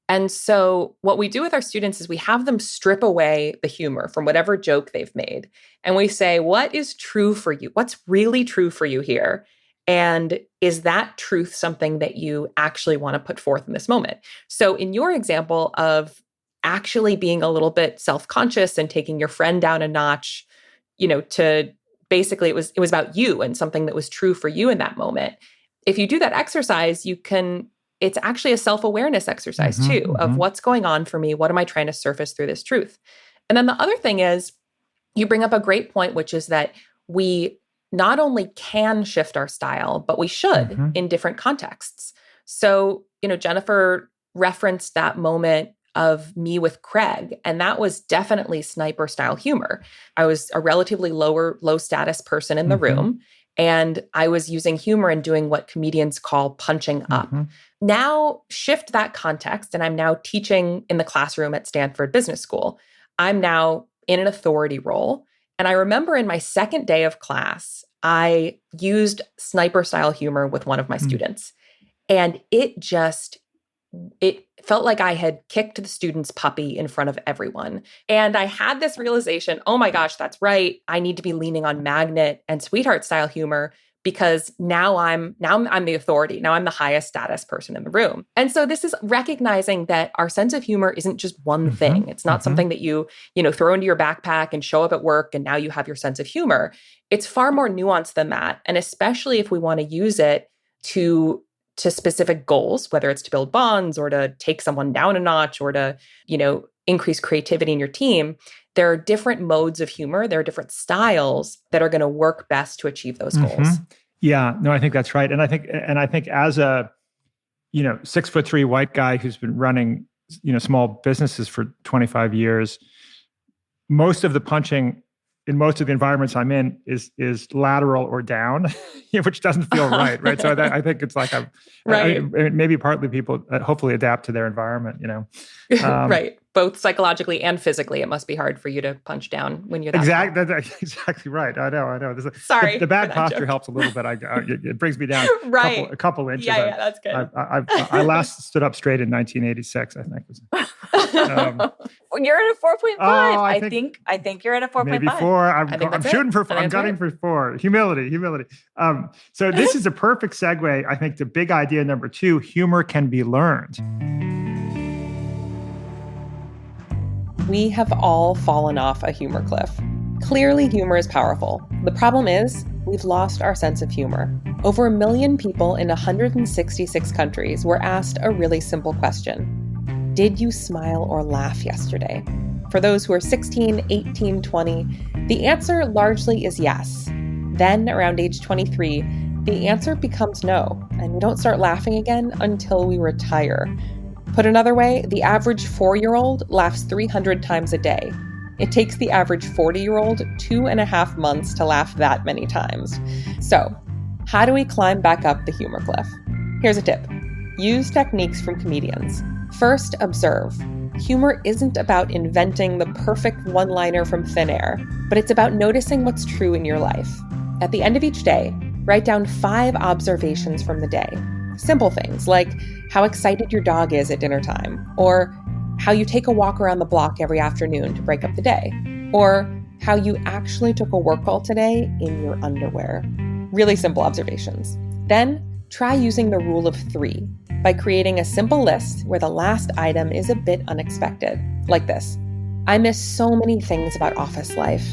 And so what we do with our students is we have them strip away the humor from whatever joke they've made. And we say, what is true for you? What's really true for you here? And is that truth something that you actually want to put forth in this moment? So in your example of actually being a little bit self-conscious and taking your friend down a notch, to basically it was about you and something that was true for you in that moment. If you do that exercise, it's actually a self-awareness exercise too, of what's going on for me. What am I trying to surface through this truth? And then the other thing is you bring up a great point, which is that we not only can shift our style, but we should in different contexts. So, Jennifer referenced that moment of me with Craig, and that was definitely sniper style humor. I was a relatively low status person in the room, and I was using humor and doing what comedians call punching up. Now shift that context, and I'm now teaching in the classroom at Stanford Business School. I'm now in an authority role. And I remember in my second day of class, I used sniper style humor with one of my students. And it felt like I had kicked the student's puppy in front of everyone. And I had this realization, oh my gosh, that's right. I need to be leaning on magnet and sweetheart style humor. because now I'm the authority. Now I'm the highest status person in the room. And so this is recognizing that our sense of humor isn't just one thing. It's not something that you throw into your backpack and show up at work and now you have your sense of humor. It's far more nuanced than that. And especially if we want to use it to specific goals, whether it's to build bonds or to take someone down a notch or to, increase creativity in your team, there are different modes of humor. There are different styles that are going to work best to achieve those goals. Yeah, no, I think that's right. And I think as a, 6'3" white guy who's been running, small businesses for 25 years, most of the punching in most of the environments I'm in is lateral or down, which doesn't feel right. So I think it's like maybe partly people hopefully adapt to their environment. Right. Both psychologically and physically, it must be hard for you to punch down when you're that exactly. That's exactly right. I know. Sorry, the bad posture helps a little bit. It brings me down a couple inches. Yeah, that's good. I last stood up straight in 1986. I think. You're at a 4.5. I think you're at a 4.5. Maybe 4. I'm shooting for 4. I'm gunning for 4. Humility. So this is a perfect segue, I think, to big idea number 2. Humor can be learned. We have all fallen off a humor cliff. Clearly, humor is powerful. The problem is, we've lost our sense of humor. Over 1 million people in 166 countries were asked a really simple question. Did you smile or laugh yesterday? For those who are 16, 18, 20, the answer largely is yes. Then, around age 23, the answer becomes no, and we don't start laughing again until we retire. Put another way, the average 4-year-old laughs 300 times a day. It takes the average 40-year-old 2.5 months to laugh that many times. So, how do we climb back up the humor cliff? Here's a tip. Use techniques from comedians. First, observe. Humor isn't about inventing the perfect one-liner from thin air, but it's about noticing what's true in your life. At the end of each day, write down 5 observations from the day. Simple things like how excited your dog is at dinner time, or how you take a walk around the block every afternoon to break up the day, or how you actually took a work call today in your underwear. Really simple observations. Then try using the rule of 3 by creating a simple list where the last item is a bit unexpected, like this. I miss so many things about office life.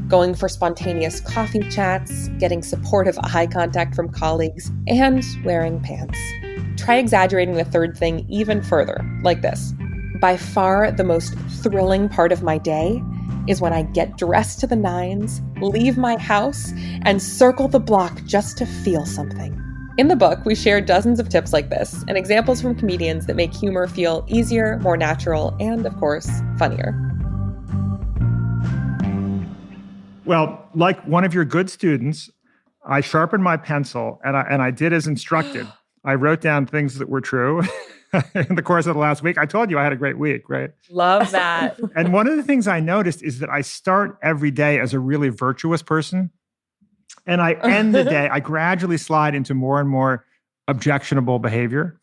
Going for spontaneous coffee chats, getting supportive eye contact from colleagues, and wearing pants. Try exaggerating the third thing even further, like this. By far the most thrilling part of my day is when I get dressed to the nines, leave my house, and circle the block just to feel something. In the book, we share dozens of tips like this and examples from comedians that make humor feel easier, more natural, and of course, funnier. Well, like one of your good students, I sharpened my pencil and I did as instructed. I wrote down things that were true in the course of the last week. I told you I had a great week, right? Love that. And one of the things I noticed is that I start every day as a really virtuous person. And I end the day, I gradually slide into more and more objectionable behavior.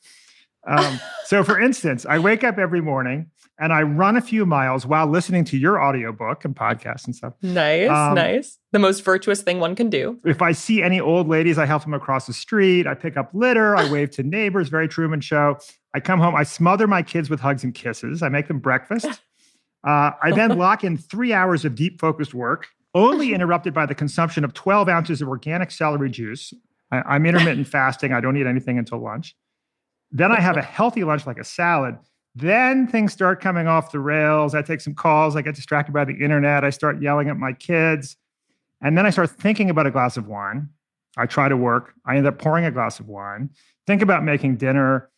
So for instance, I wake up every morning and I run a few miles while listening to your audiobook and podcasts and stuff. Nice. The most virtuous thing one can do. If I see any old ladies, I help them across the street. I pick up litter. I wave to neighbors. Very Truman Show. I come home. I smother my kids with hugs and kisses. I make them breakfast. I then lock in 3 hours of deep focused work, only interrupted by the consumption of 12 ounces of organic celery juice. I'm intermittent fasting. I don't eat anything until lunch. Then I have a healthy lunch like a salad. Then things start coming off the rails. I take some calls. I get distracted by the internet. I start yelling at my kids. And then I start thinking about a glass of wine. I try to work. I end up pouring a glass of wine. Think about making dinner.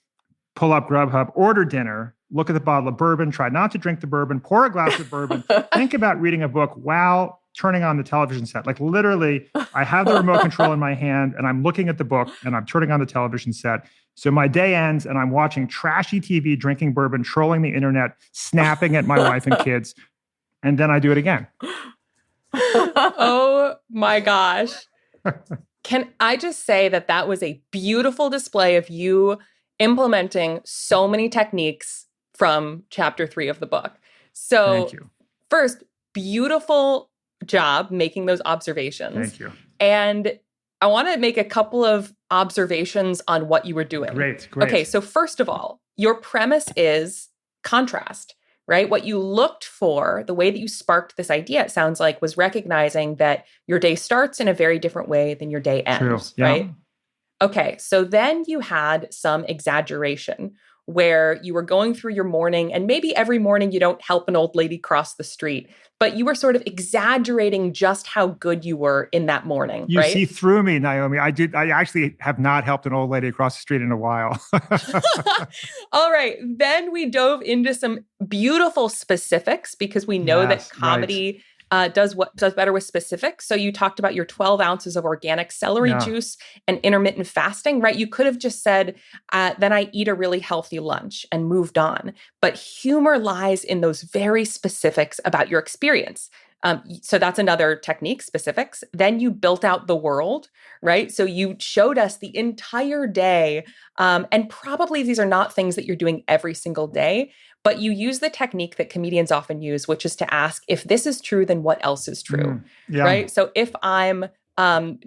Pull up Grubhub. Order dinner. Look at the bottle of bourbon. Try not to drink the bourbon. Pour a glass of bourbon. Think about reading a book while turning on the television set. Like literally, I have the remote control in my hand and I'm looking at the book and I'm turning on the television set. So my day ends and I'm watching trashy TV, drinking bourbon, trolling the internet, snapping at my wife and kids. And then I do it again. Oh my gosh. Can I just say that was a beautiful display of you implementing so many techniques from chapter 3 of the book. So Thank you. First, beautiful job making those observations. Thank you. And I want to make a couple of observations on what you were doing. Great. Okay, so first of all, your premise is contrast, right? What you looked for, the way that you sparked this idea, it sounds like, was recognizing that your day starts in a very different way than your day ends, True. Yeah. right? Okay, so then you had some exaggeration where you were going through your morning, and maybe every morning you don't help an old lady cross the street, but you were sort of exaggerating just how good you were in that morning, You right? see through me, Naomi. I actually have not helped an old lady across the street in a while. All right. Then we dove into some beautiful specifics because we know Yes, that comedy does better with specifics. So you talked about your 12 ounces of organic celery juice and intermittent fasting, right? You could have just said, then I eat a really healthy lunch and moved on. But humor lies in those very specifics about your experience. So that's another technique, specifics. Then you built out the world, right? So you showed us the entire day. And probably these are not things that you're doing every single day, but you use the technique that comedians often use, which is to ask, if this is true, then what else is true, right? So if I'm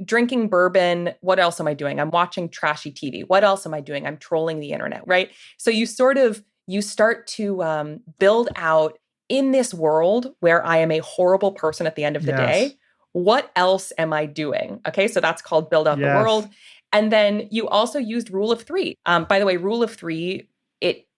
drinking bourbon, what else am I doing? I'm watching trashy TV. What else am I doing? I'm trolling the internet, right? So you start to build out, in this world where I am a horrible person at the end of the day, what else am I doing? Okay, so that's called build out the world. And then you also used rule of three. By the way, rule of three,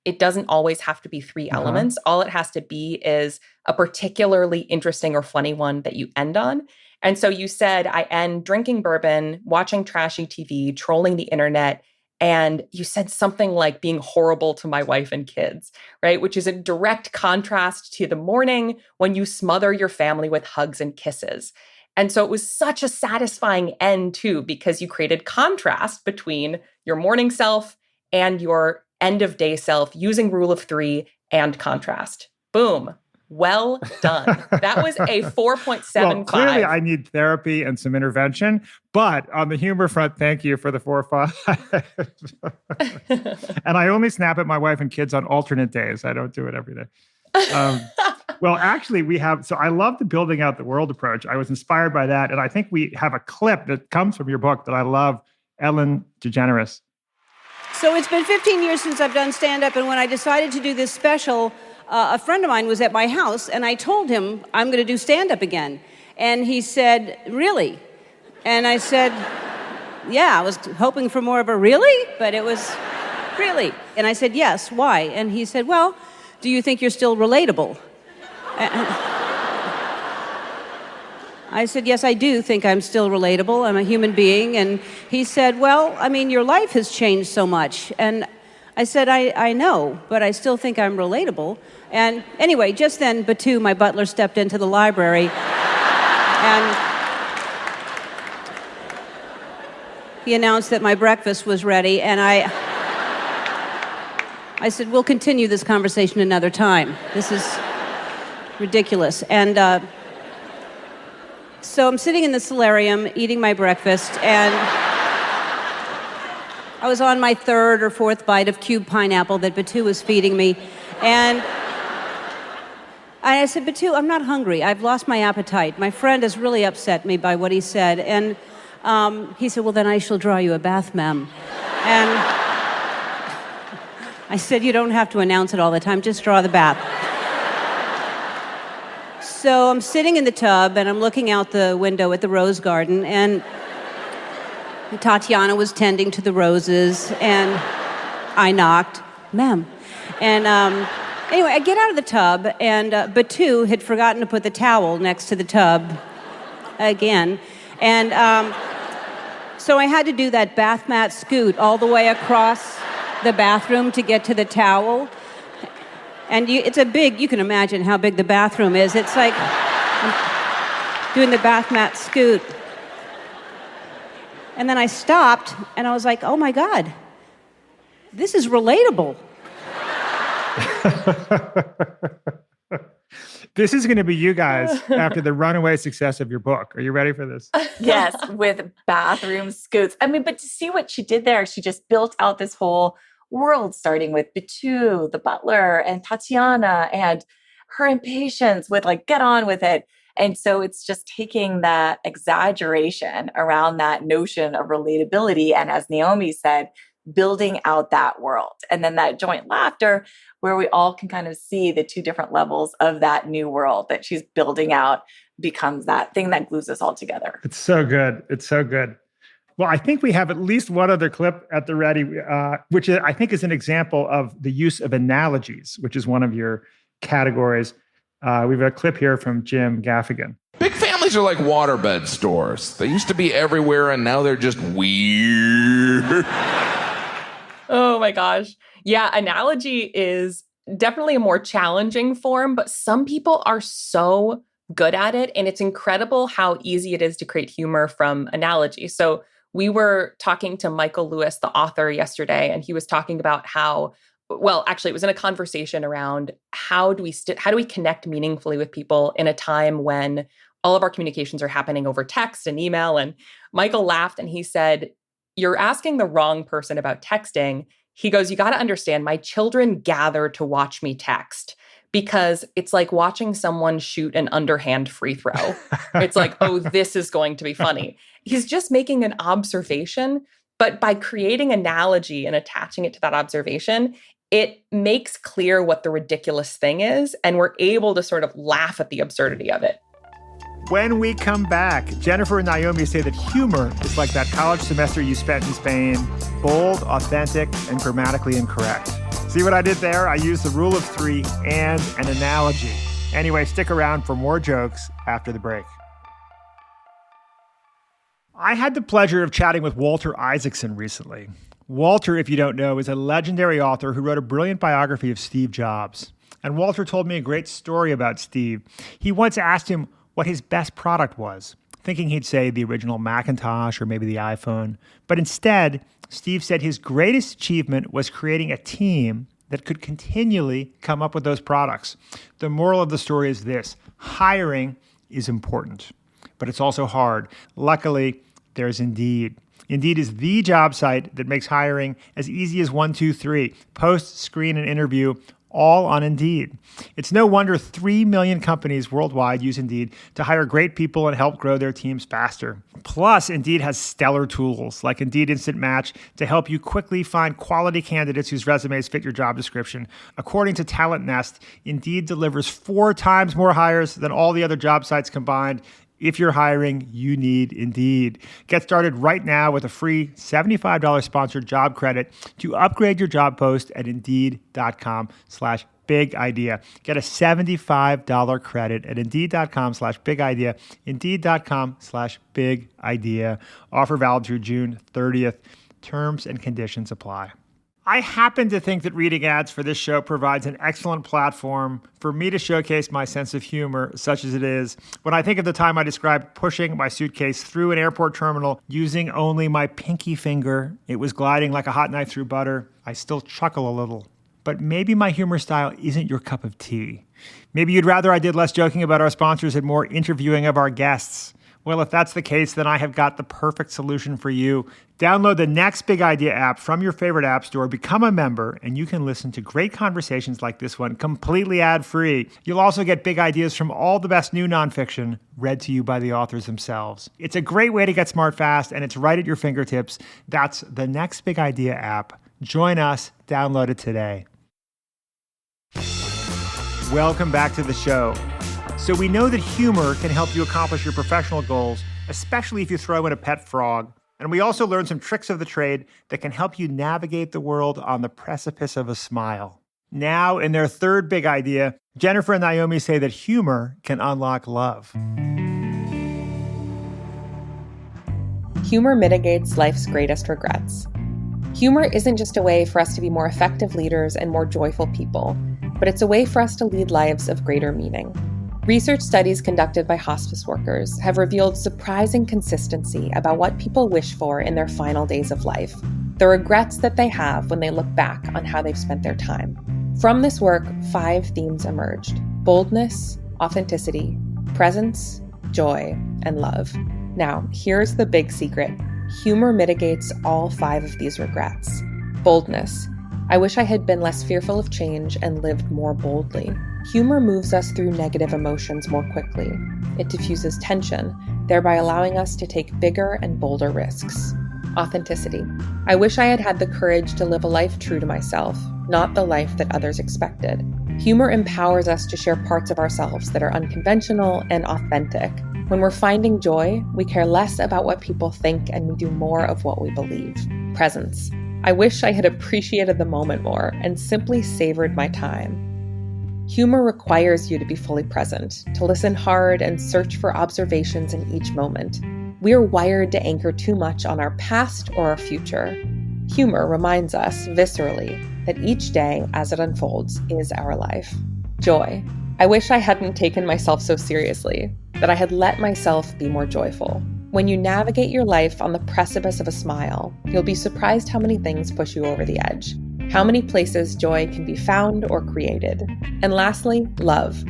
it doesn't always have to be three elements. All it has to be is a particularly interesting or funny one that you end on. And so you said, I end drinking bourbon, watching trashy TV, trolling the internet. And you said something like being horrible to my wife and kids, right? Which is a direct contrast to the morning when you smother your family with hugs and kisses. And so it was such a satisfying end too, because you created contrast between your morning self and your end of day self using rule of three and contrast. Boom. Well done. That was a 4.75. Well, clearly I need therapy and some intervention, but on the humor front, thank you for the 4 or 5. And I only snap at my wife and kids on alternate days. I don't do it every day. Well, actually so I love the building out the world approach. I was inspired by that. And I think we have a clip that comes from your book that I love, Ellen DeGeneres. So it's been 15 years since I've done stand-up. And when I decided to do this special, a friend of mine was at my house, and I told him, I'm going to do stand-up again. And he said, really? And I said, yeah, I was hoping for more of a really, but it was really. And I said, yes, why? And he said, well, do you think you're still relatable? I said, yes, I do think I'm still relatable. I'm a human being. And he said, well, I mean, your life has changed so much. And I said, I know, but I still think I'm relatable. And anyway, just then, Batu, my butler, stepped into the library. And he announced that my breakfast was ready. And I said, we'll continue this conversation another time. This is ridiculous. And so I'm sitting in the solarium eating my breakfast, and I was on my 3rd or 4th bite of cubed pineapple that Batu was feeding me. And I said, Batu, I'm not hungry. I've lost my appetite. My friend has really upset me by what he said. And he said, well, then I shall draw you a bath, ma'am. And I said, you don't have to announce it all the time. Just draw the bath. So I'm sitting in the tub, and I'm looking out the window at the rose garden, and Tatiana was tending to the roses, and I knocked, ma'am. And anyway, I get out of the tub, and Batu had forgotten to put the towel next to the tub again. And so I had to do that bath mat scoot all the way across the bathroom to get to the towel. And it's you can imagine how big the bathroom is. It's like doing the bath mat scoot. And then I stopped, and I was like, oh my God, this is relatable. This is going to be you guys after the runaway success of your book. Are you ready for this? Yes, with bathroom scoots. I mean, but to see what she did there, she just built out this whole world, starting with Batu, the butler, and Tatiana, and her impatience with like, get on with it. And so it's just taking that exaggeration around that notion of relatability. And as Naomi said, building out that world. And then that joint laughter, where we all can kind of see the two different levels of that new world that she's building out, becomes that thing that glues us all together. It's so good. It's so good. Well, I think we have at least one other clip at the ready, which I think is an example of the use of analogies, which is one of your categories. We have a clip here from Jim Gaffigan. Big families are like waterbed stores. They used to be everywhere, and now they're just weird. Oh my gosh. Yeah, analogy is definitely a more challenging form, but some people are so good at it. And it's incredible how easy it is to create humor from analogy. So we were talking to Michael Lewis, the author, yesterday, and he was talking about how, well, actually, it was in a conversation around how do we connect meaningfully with people in a time when all of our communications are happening over text and email. And Michael laughed and he said, "You're asking the wrong person about texting." He goes, "You got to understand, my children gather to watch me text because it's like watching someone shoot an underhand free throw. It's like, oh, this is going to be funny." He's just making an observation, but by creating analogy and attaching it to that observation, it makes clear what the ridiculous thing is, and we're able to sort of laugh at the absurdity of it. When we come back, Jennifer and Naomi say that humor is like that college semester you spent in Spain, bold, authentic, and grammatically incorrect. See what I did there? I used the rule of three and an analogy. Anyway, stick around for more jokes after the break. I had the pleasure of chatting with Walter Isaacson recently. Walter, if you don't know, is a legendary author who wrote a brilliant biography of Steve Jobs. And Walter told me a great story about Steve. He once asked him what his best product was, thinking he'd say the original Macintosh or maybe the iPhone. But instead, Steve said his greatest achievement was creating a team that could continually come up with those products. The moral of the story is this: hiring is important, but it's also hard. Luckily, there's Indeed. Indeed is the job site that makes hiring as easy as 1, 2, 3. Post, screen, and interview, all on Indeed. It's no wonder 3 million companies worldwide use Indeed to hire great people and help grow their teams faster. Plus, Indeed has stellar tools like Indeed Instant Match to help you quickly find quality candidates whose resumes fit your job description. According to Talent Nest, Indeed delivers 4 times more hires than all the other job sites combined. If you're hiring, you need Indeed. Get started right now with a free $75 sponsored job credit to upgrade your job post at Indeed.com/big idea. Get a $75 credit at Indeed.com/big idea. Indeed.com/big idea. Offer valid through June 30th. Terms and conditions apply. I happen to think that reading ads for this show provides an excellent platform for me to showcase my sense of humor, such as it is. When I think of the time I described pushing my suitcase through an airport terminal using only my pinky finger, it was gliding like a hot knife through butter, I still chuckle a little. But maybe my humor style isn't your cup of tea. Maybe you'd rather I did less joking about our sponsors and more interviewing of our guests. Well, if that's the case, then I have got the perfect solution for you. Download the Next Big Idea app from your favorite app store, become a member, and you can listen to great conversations like this one completely ad-free. You'll also get big ideas from all the best new nonfiction read to you by the authors themselves. It's a great way to get smart fast, and it's right at your fingertips. That's the Next Big Idea app. Join us. Download it today. Welcome back to the show. So we know that humor can help you accomplish your professional goals, especially if you throw in a pet frog. And we also learned some tricks of the trade that can help you navigate the world on the precipice of a smile. Now, in their third big idea, Jennifer and Naomi say that humor can unlock love. Humor mitigates life's greatest regrets. Humor isn't just a way for us to be more effective leaders and more joyful people, but it's a way for us to lead lives of greater meaning. Research studies conducted by hospice workers have revealed surprising consistency about what people wish for in their final days of life, the regrets that they have when they look back on how they've spent their time. From this work, 5 themes emerged: boldness, authenticity, presence, joy, and love. Now, here's the big secret. Humor mitigates all 5 of these regrets. Boldness. I wish I had been less fearful of change and lived more boldly. Humor moves us through negative emotions more quickly. It diffuses tension, thereby allowing us to take bigger and bolder risks. Authenticity. I wish I had had the courage to live a life true to myself, not the life that others expected. Humor empowers us to share parts of ourselves that are unconventional and authentic. When we're finding joy, we care less about what people think and we do more of what we believe. Presence. I wish I had appreciated the moment more and simply savored my time. Humor requires you to be fully present, to listen hard and search for observations in each moment. We are wired to anchor too much on our past or our future. Humor reminds us, viscerally, that each day as it unfolds is our life. Joy. I wish I hadn't taken myself so seriously, that I had let myself be more joyful. When you navigate your life on the precipice of a smile, you'll be surprised how many things push you over the edge, how many places joy can be found or created. And lastly, love.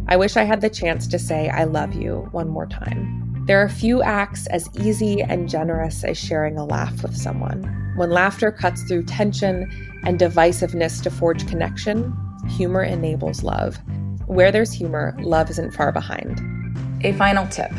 I wish I had the chance to say I love you one more time. There are few acts as easy and generous as sharing a laugh with someone. When laughter cuts through tension and divisiveness to forge connection, humor enables love. Where there's humor, love isn't far behind. A final tip: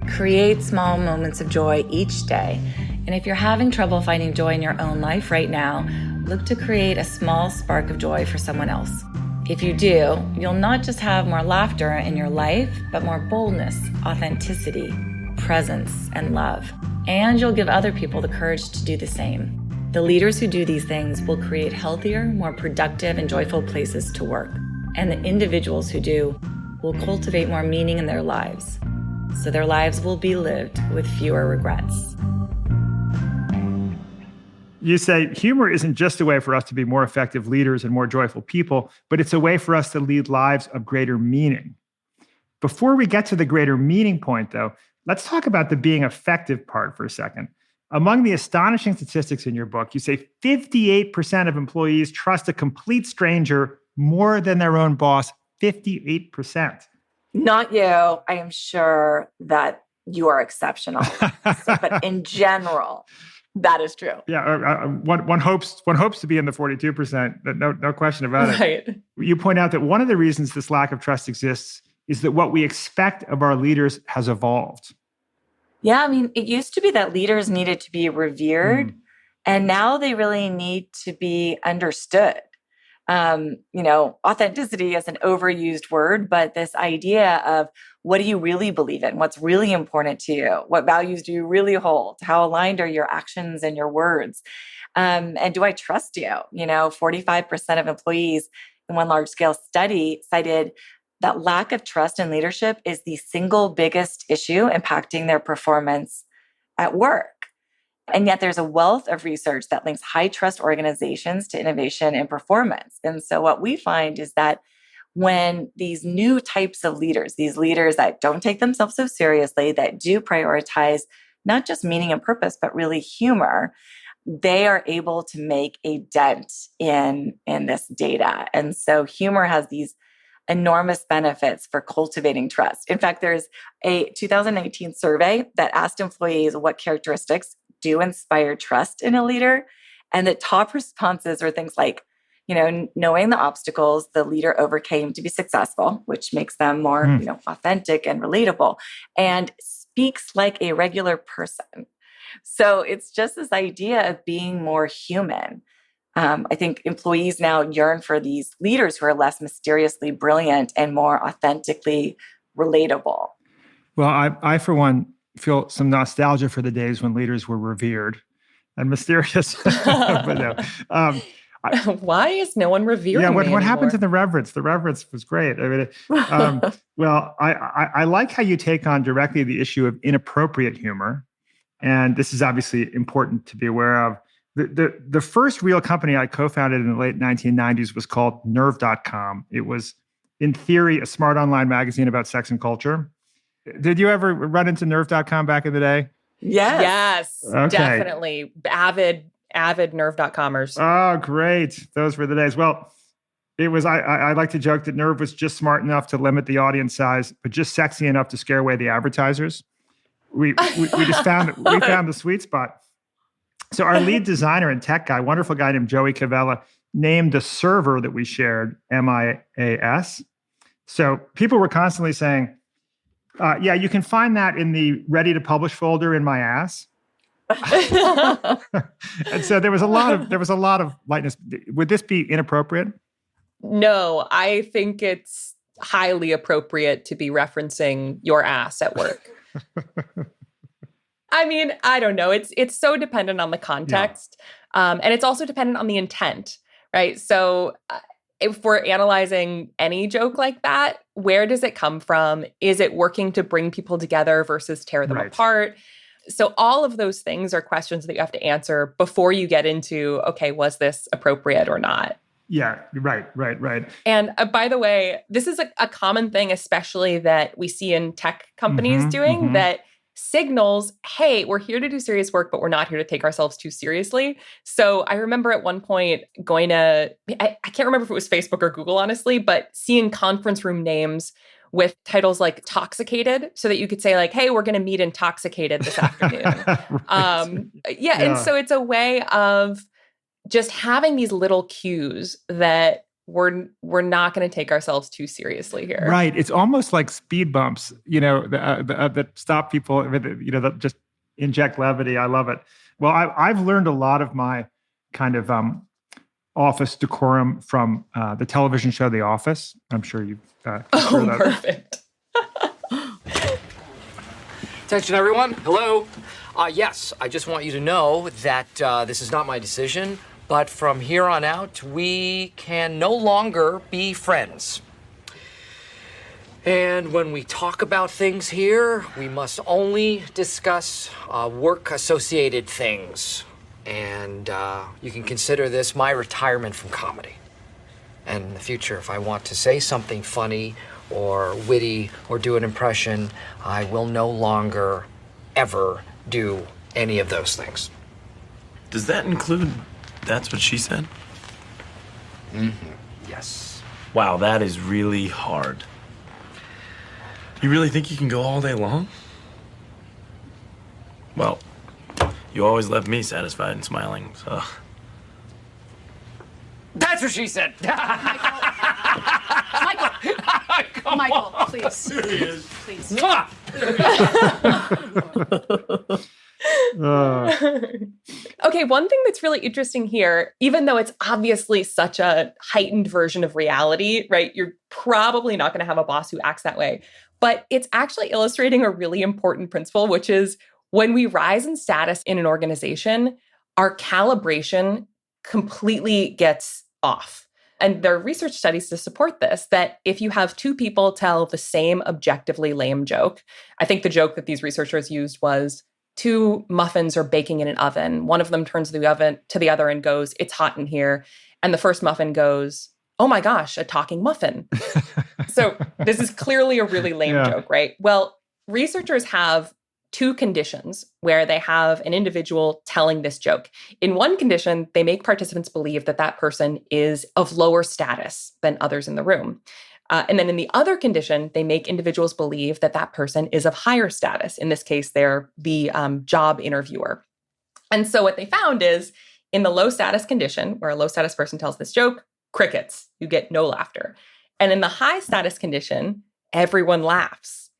create small moments of joy each day. And if you're having trouble finding joy in your own life right now, look to create a small spark of joy for someone else. If you do, you'll not just have more laughter in your life, but more boldness, authenticity, presence, and love. And you'll give other people the courage to do the same. The leaders who do these things will create healthier, more productive, and joyful places to work. And the individuals who do will cultivate more meaning in their lives, so their lives will be lived with fewer regrets. You say humor isn't just a way for us to be more effective leaders and more joyful people, but it's a way for us to lead lives of greater meaning. Before we get to the greater meaning point, though, let's talk about the being effective part for a second. Among the astonishing statistics in your book, you say 58% of employees trust a complete stranger more than their own boss. 58%. Not you. I am sure that you are exceptional. But in general, that is true. Yeah, one hopes to be in the 42%. No question about it. Right. You point out that one of the reasons this lack of trust exists is that what we expect of our leaders has evolved. Yeah, I mean, it used to be that leaders needed to be revered, and now they really need to be understood. Authenticity is an overused word, but this idea of what do you really believe in? What's really important to you? What values do you really hold? How aligned are your actions and your words? And do I trust you? 45% of employees in one large scale study cited that lack of trust in leadership is the single biggest issue impacting their performance at work. And yet there's a wealth of research that links high trust organizations to innovation and performance. And so what we find is that when these new types of leaders, these leaders that don't take themselves so seriously, that do prioritize not just meaning and purpose, but really humor, they are able to make a dent in this data. And so humor has these enormous benefits for cultivating trust. In fact, there's a 2019 survey that asked employees what characteristics do inspire trust in a leader. And the top responses were things like, knowing the obstacles the leader overcame to be successful, which makes them more, authentic and relatable, and speaks like a regular person. So it's just this idea of being more human. I think employees now yearn for these leaders who are less mysteriously brilliant and more authentically relatable. Well, I for one, feel some nostalgia for the days when leaders were revered and mysterious. But no. Why is no one revering me what anymore? happened to the reverence? The reverence was great. I mean, I like how you take on directly the issue of inappropriate humor. And this is obviously important to be aware of. The first real company I co-founded in the late 1990s was called Nerve.com. It was, in theory, a smart online magazine about sex and culture. Did you ever run into Nerve.com back in the day? Yes. Okay. Definitely. Avid Nerve.comers. Oh, great. Those were the days. Well, it was, I like to joke that Nerve was just smart enough to limit the audience size, but just sexy enough to scare away the advertisers. We just found the sweet spot. So our lead designer and tech guy, wonderful guy named Joey Cavella, named the server that we shared MIAS. So people were constantly saying, yeah, you can find that in the ready to publish folder in my ass. And so there was a lot of lightness. Would this be inappropriate? No, I think it's highly appropriate to be referencing your ass at work. I mean, I don't know. It's so dependent on the context. And it's also dependent on the intent, right? So if we're analyzing any joke like that, where does it come from? Is it working to bring people together versus tear them apart? So all of those things are questions that you have to answer before you get into, okay, was this appropriate or not? Yeah, right. And by the way, this is a common thing, especially that we see in tech companies doing, that signals, hey, we're here to do serious work, but we're not here to take ourselves too seriously. So I remember at one point going to, I can't remember if it was Facebook or Google, honestly, but seeing conference room names with titles like Toxicated, so that you could say like, hey, we're going to meet Intoxicated this afternoon. And so it's a way of just having these little cues that we're not going to take ourselves too seriously here. Right. It's almost like speed bumps, that stop people, that just inject levity. I love it. Well, I've learned a lot of my kind of office decorum from the television show The Office. I'm sure you've heard that. Perfect. Attention, everyone. Hello. Yes, I just want you to know that this is not my decision. But from here on out, we can no longer be friends. And when we talk about things here, we must only discuss work-associated things. And you can consider this my retirement from comedy. And in the future, if I want to say something funny or witty or do an impression, I will no longer ever do any of those things. Does that include... That's what she said? Yes. Wow, that is really hard. You really think you can go all day long? Well, you always left me satisfied and smiling, so... That's what she said! Michael, please. Please. Mwah! Okay, one thing that's really interesting here, even though it's obviously such a heightened version of reality, right? You're probably not going to have a boss who acts that way. But it's actually illustrating a really important principle, which is when we rise in status in an organization, our calibration completely gets off. And there are research studies to support this, that if you have two people tell the same objectively lame joke, I think the joke that these researchers used was, two muffins are baking in an oven. One of them turns to the other and goes, "It's hot in here." And the first muffin goes, "Oh my gosh, a talking muffin." So this is clearly a really lame joke, right? Well, researchers have two conditions where they have an individual telling this joke. In one condition, they make participants believe that that person is of lower status than others in the room. And then in the other condition, they make individuals believe that that person is of higher status. In this case, they're the job interviewer. And so what they found is in the low status condition, where a low status person tells this joke, crickets, you get no laughter. And in the high status condition, everyone laughs.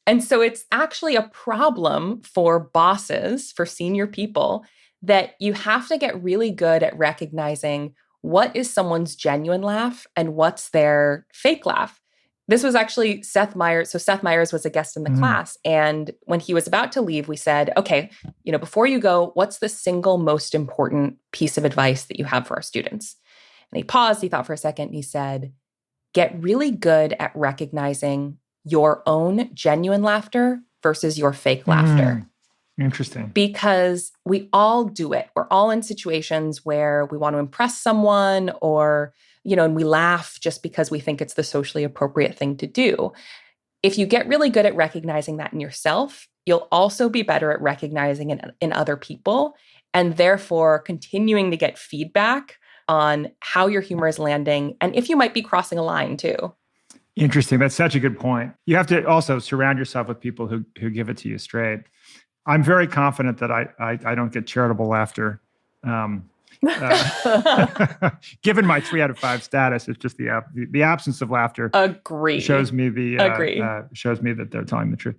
And so it's actually a problem for bosses, for senior people, that you have to get really good at recognizing what is someone's genuine laugh and what's their fake laugh. This was actually Seth Meyers. So Seth Meyers was a guest in the class. And when he was about to leave, we said, okay, before you go, what's the single most important piece of advice that you have for our students? And he paused, he thought for a second, and he said, get really good at recognizing your own genuine laughter versus your fake laughter. Interesting. Because we all do it. We're all in situations where we want to impress someone or, and we laugh just because we think it's the socially appropriate thing to do. If you get really good at recognizing that in yourself, you'll also be better at recognizing it in other people, and therefore continuing to get feedback on how your humor is landing and if you might be crossing a line too. Interesting. That's such a good point. You have to also surround yourself with people who give it to you straight. I'm very confident that I don't get charitable laughter. Given my 3 out of 5 status, it's just the absence of laughter. Agree. Shows me shows me that they're telling the truth.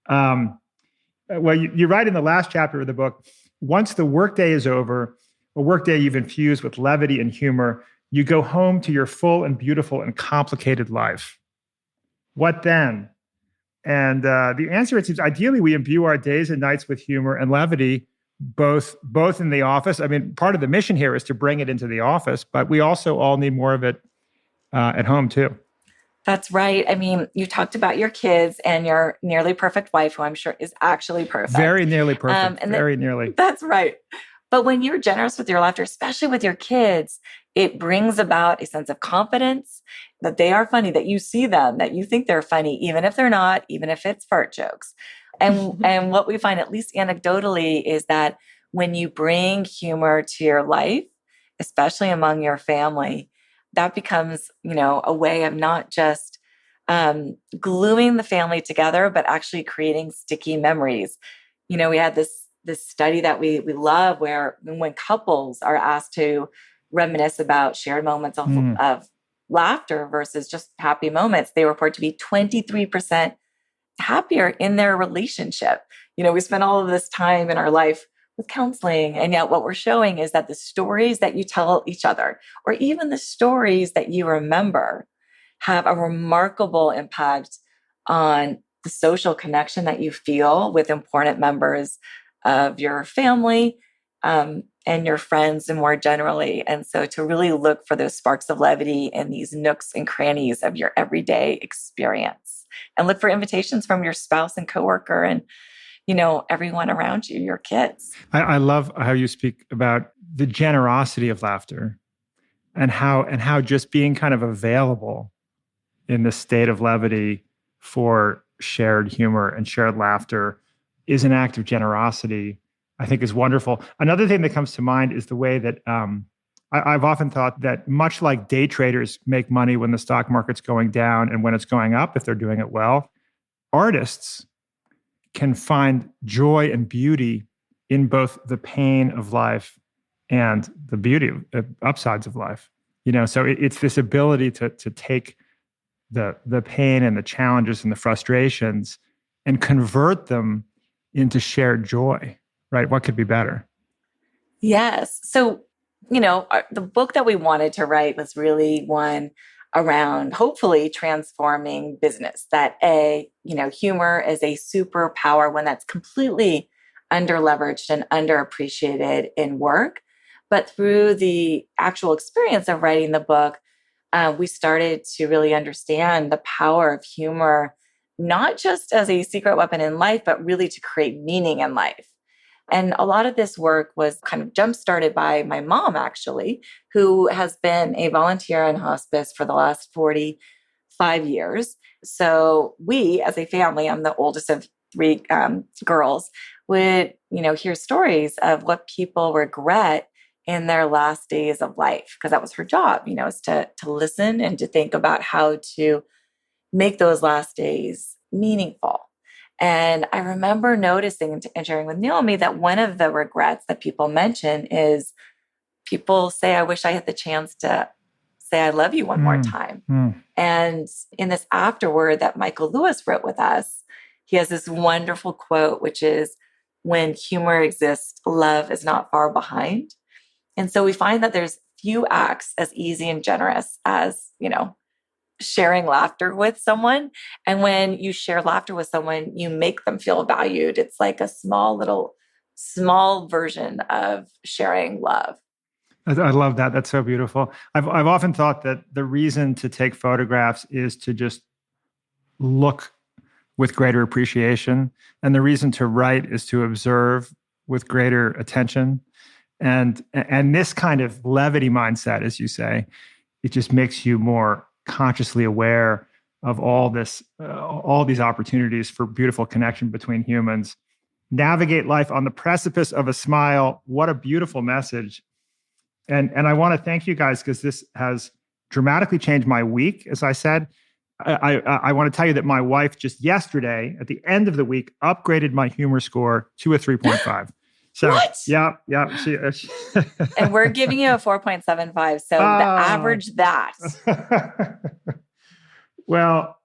Well, you write in the last chapter of the book, once the workday is over, a workday you've infused with levity and humor, you go home to your full and beautiful and complicated life. What then? And the answer, it seems, ideally we imbue our days and nights with humor and levity, both in the office. I mean, part of the mission here is to bring it into the office, but we also all need more of it at home too. That's right. I mean, you talked about your kids and your nearly perfect wife, who I'm sure is actually perfect. Very nearly perfect. Very nearly. That's right. But when you're generous with your laughter, especially with your kids, it brings about a sense of confidence that they are funny, that you see them, that you think they're funny, even if they're not, even if it's fart jokes. And what we find, at least anecdotally, is that when you bring humor to your life, especially among your family, that becomes, a way of not just gluing the family together, but actually creating sticky memories. We had this study that we love, where when couples are asked to reminisce about shared moments of laughter versus just happy moments, they report to be 23% happier in their relationship. We spend all of this time in our life with counseling, and yet what we're showing is that the stories that you tell each other, or even the stories that you remember, have a remarkable impact on the social connection that you feel with important members of your family and your friends, and more generally. And so to really look for those sparks of levity in these nooks and crannies of your everyday experience, and look for invitations from your spouse and coworker and everyone around you, your kids. I love how you speak about the generosity of laughter, and how just being kind of available in this state of levity for shared humor and shared laughter is an act of generosity, I think, is wonderful. Another thing that comes to mind is the way that I've often thought that, much like day traders make money when the stock market's going down and when it's going up, if they're doing it well, artists can find joy and beauty in both the pain of life and the beauty of upsides of life. So it's this ability to take the pain and the challenges and the frustrations and convert them into shared joy, right? What could be better? Yes. So, the book that we wanted to write was really one around hopefully transforming business, that humor is a superpower, one that's completely underleveraged and underappreciated in work. But through the actual experience of writing the book, we started to really understand the power of humor, not just as a secret weapon in life, but really to create meaning in life. And a lot of this work was kind of jump-started by my mom, actually, who has been a volunteer in hospice for the last 45 years. So we, as a family, I'm the oldest of 3 girls, would, hear stories of what people regret in their last days of life, because that was her job, is to listen and to think about how to make those last days meaningful. And I remember noticing and sharing with Naomi that one of the regrets that people mention is people say, I wish I had the chance to say I love you one more time. And in this afterword that Michael Lewis wrote with us, he has this wonderful quote, which is, when humor exists, love is not far behind. And so we find that there's few acts as easy and generous as, sharing laughter with someone. And when you share laughter with someone, you make them feel valued. It's like a small version of sharing love. I love that. That's so beautiful. I've often thought that the reason to take photographs is to just look with greater appreciation. And the reason to write is to observe with greater attention. And this kind of levity mindset, as you say, it just makes you more consciously aware of all these opportunities for beautiful connection between humans. Navigate life on the precipice of a smile. What a beautiful message. And I want to thank you guys, because this has dramatically changed my week. As I said, I want to tell you that my wife just yesterday, at the end of the week, upgraded my humor score to a 3.5. So, What? Yeah. And we're giving you a 4.75. So the average that. Well,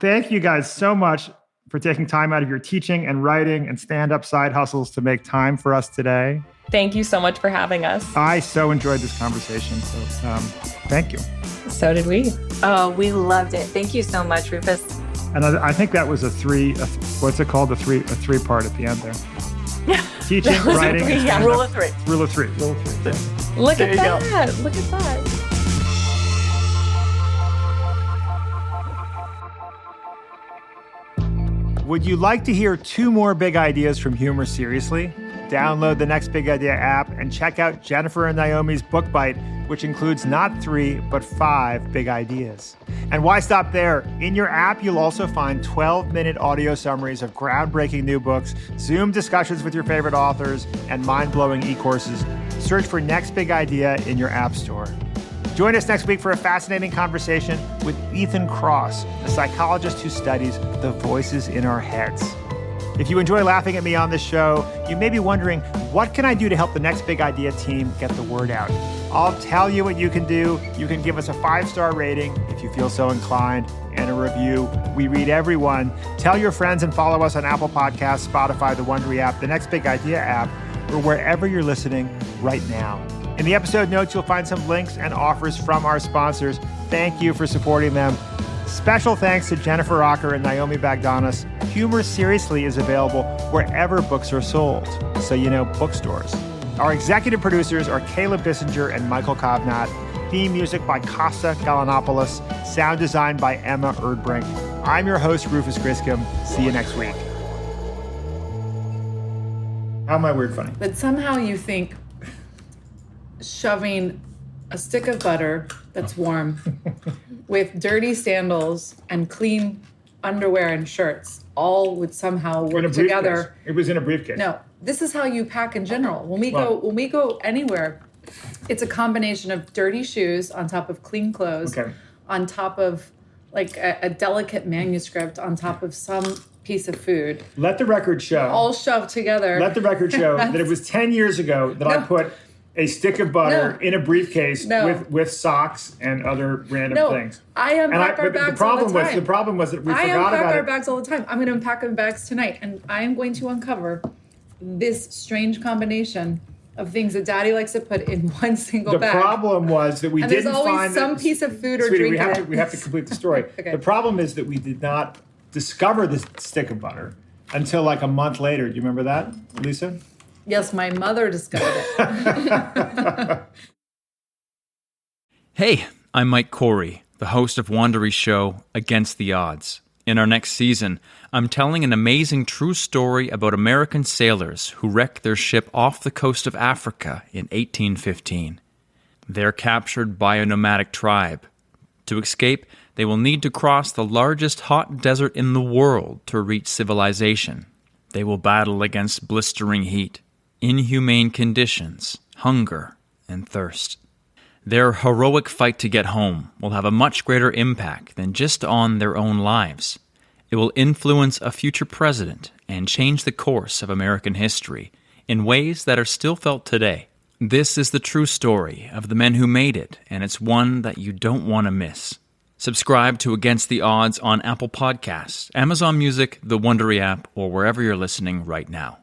thank you guys so much for taking time out of your teaching and writing and stand-up side hustles to make time for us today. Thank you so much for having us. I so enjoyed this conversation. So thank you. So did we. Oh, we loved it. Thank you so much, Rufus. And I think that was what's it called? A three-part at the end there. Teaching, writing, and Rule of three. Rule of three. Look at that. Look at that. Would you like to hear 2 more big ideas from Humor Seriously? Download the Next Big Idea app and check out Jennifer and Naomi's Book Bite, which includes not 3, but 5 big ideas. And why stop there? In your app, you'll also find 12-minute audio summaries of groundbreaking new books, Zoom discussions with your favorite authors, and mind-blowing e-courses. Search for Next Big Idea in your app store. Join us next week for a fascinating conversation with Ethan Kross, a psychologist who studies the voices in our heads. If you enjoy laughing at me on this show, you may be wondering, what can I do to help the Next Big Idea team get the word out? I'll tell you what you can do. You can give us a 5-star rating if you feel so inclined, and a review. We read every one. Tell your friends and follow us on Apple Podcasts, Spotify, the Wondery app, the Next Big Idea app, or wherever you're listening right now. In the episode notes, you'll find some links and offers from our sponsors. Thank you for supporting them. Special thanks to Jennifer Rocker and Naomi Bagdonas. Humor Seriously is available wherever books are sold, so you know, bookstores. Our executive producers are Caleb Bissinger and Michael Kovnat. Theme music by Costa Galanopoulos. Sound design by Emma Erdbrink. I'm your host, Rufus Griscom. See you next week. How am I weird funny? But somehow you think shoving a stick of butter that's warm with dirty sandals and clean underwear and shirts all would somehow work together. It was in a briefcase. No, this is how you pack in general. When we go anywhere, it's a combination of dirty shoes on top of clean clothes, on top of like a delicate manuscript, on top of some piece of food. Let the record show. All shoved together. Let the record show that it was 10 years ago that I put a stick of butter in a briefcase with socks and other random things. I unpack our bags all the time. The problem was that we forgot about it. I unpack our bags all the time. I'm going to unpack our bags tonight, and I am going to uncover this strange combination of things that Daddy likes to put in one single bag. The problem was that we didn't find... there's always some piece of food or sweetie, drink we have to complete the story. Okay. The problem is that we did not discover this stick of butter until like a month later. Do you remember that, Lisa? Yes, my mother discovered it. Hey, I'm Mike Corey, the host of Wandery's show, Against the Odds. In our next season, I'm telling an amazing true story about American sailors who wrecked their ship off the coast of Africa in 1815. They're captured by a nomadic tribe. To escape, they will need to cross the largest hot desert in the world to reach civilization. They will battle against blistering heat, inhumane conditions, hunger, and thirst. Their heroic fight to get home will have a much greater impact than just on their own lives. It will influence a future president and change the course of American history in ways that are still felt today. This is the true story of the men who made it, and it's one that you don't want to miss. Subscribe to Against the Odds on Apple Podcasts, Amazon Music, the Wondery app, or wherever you're listening right now.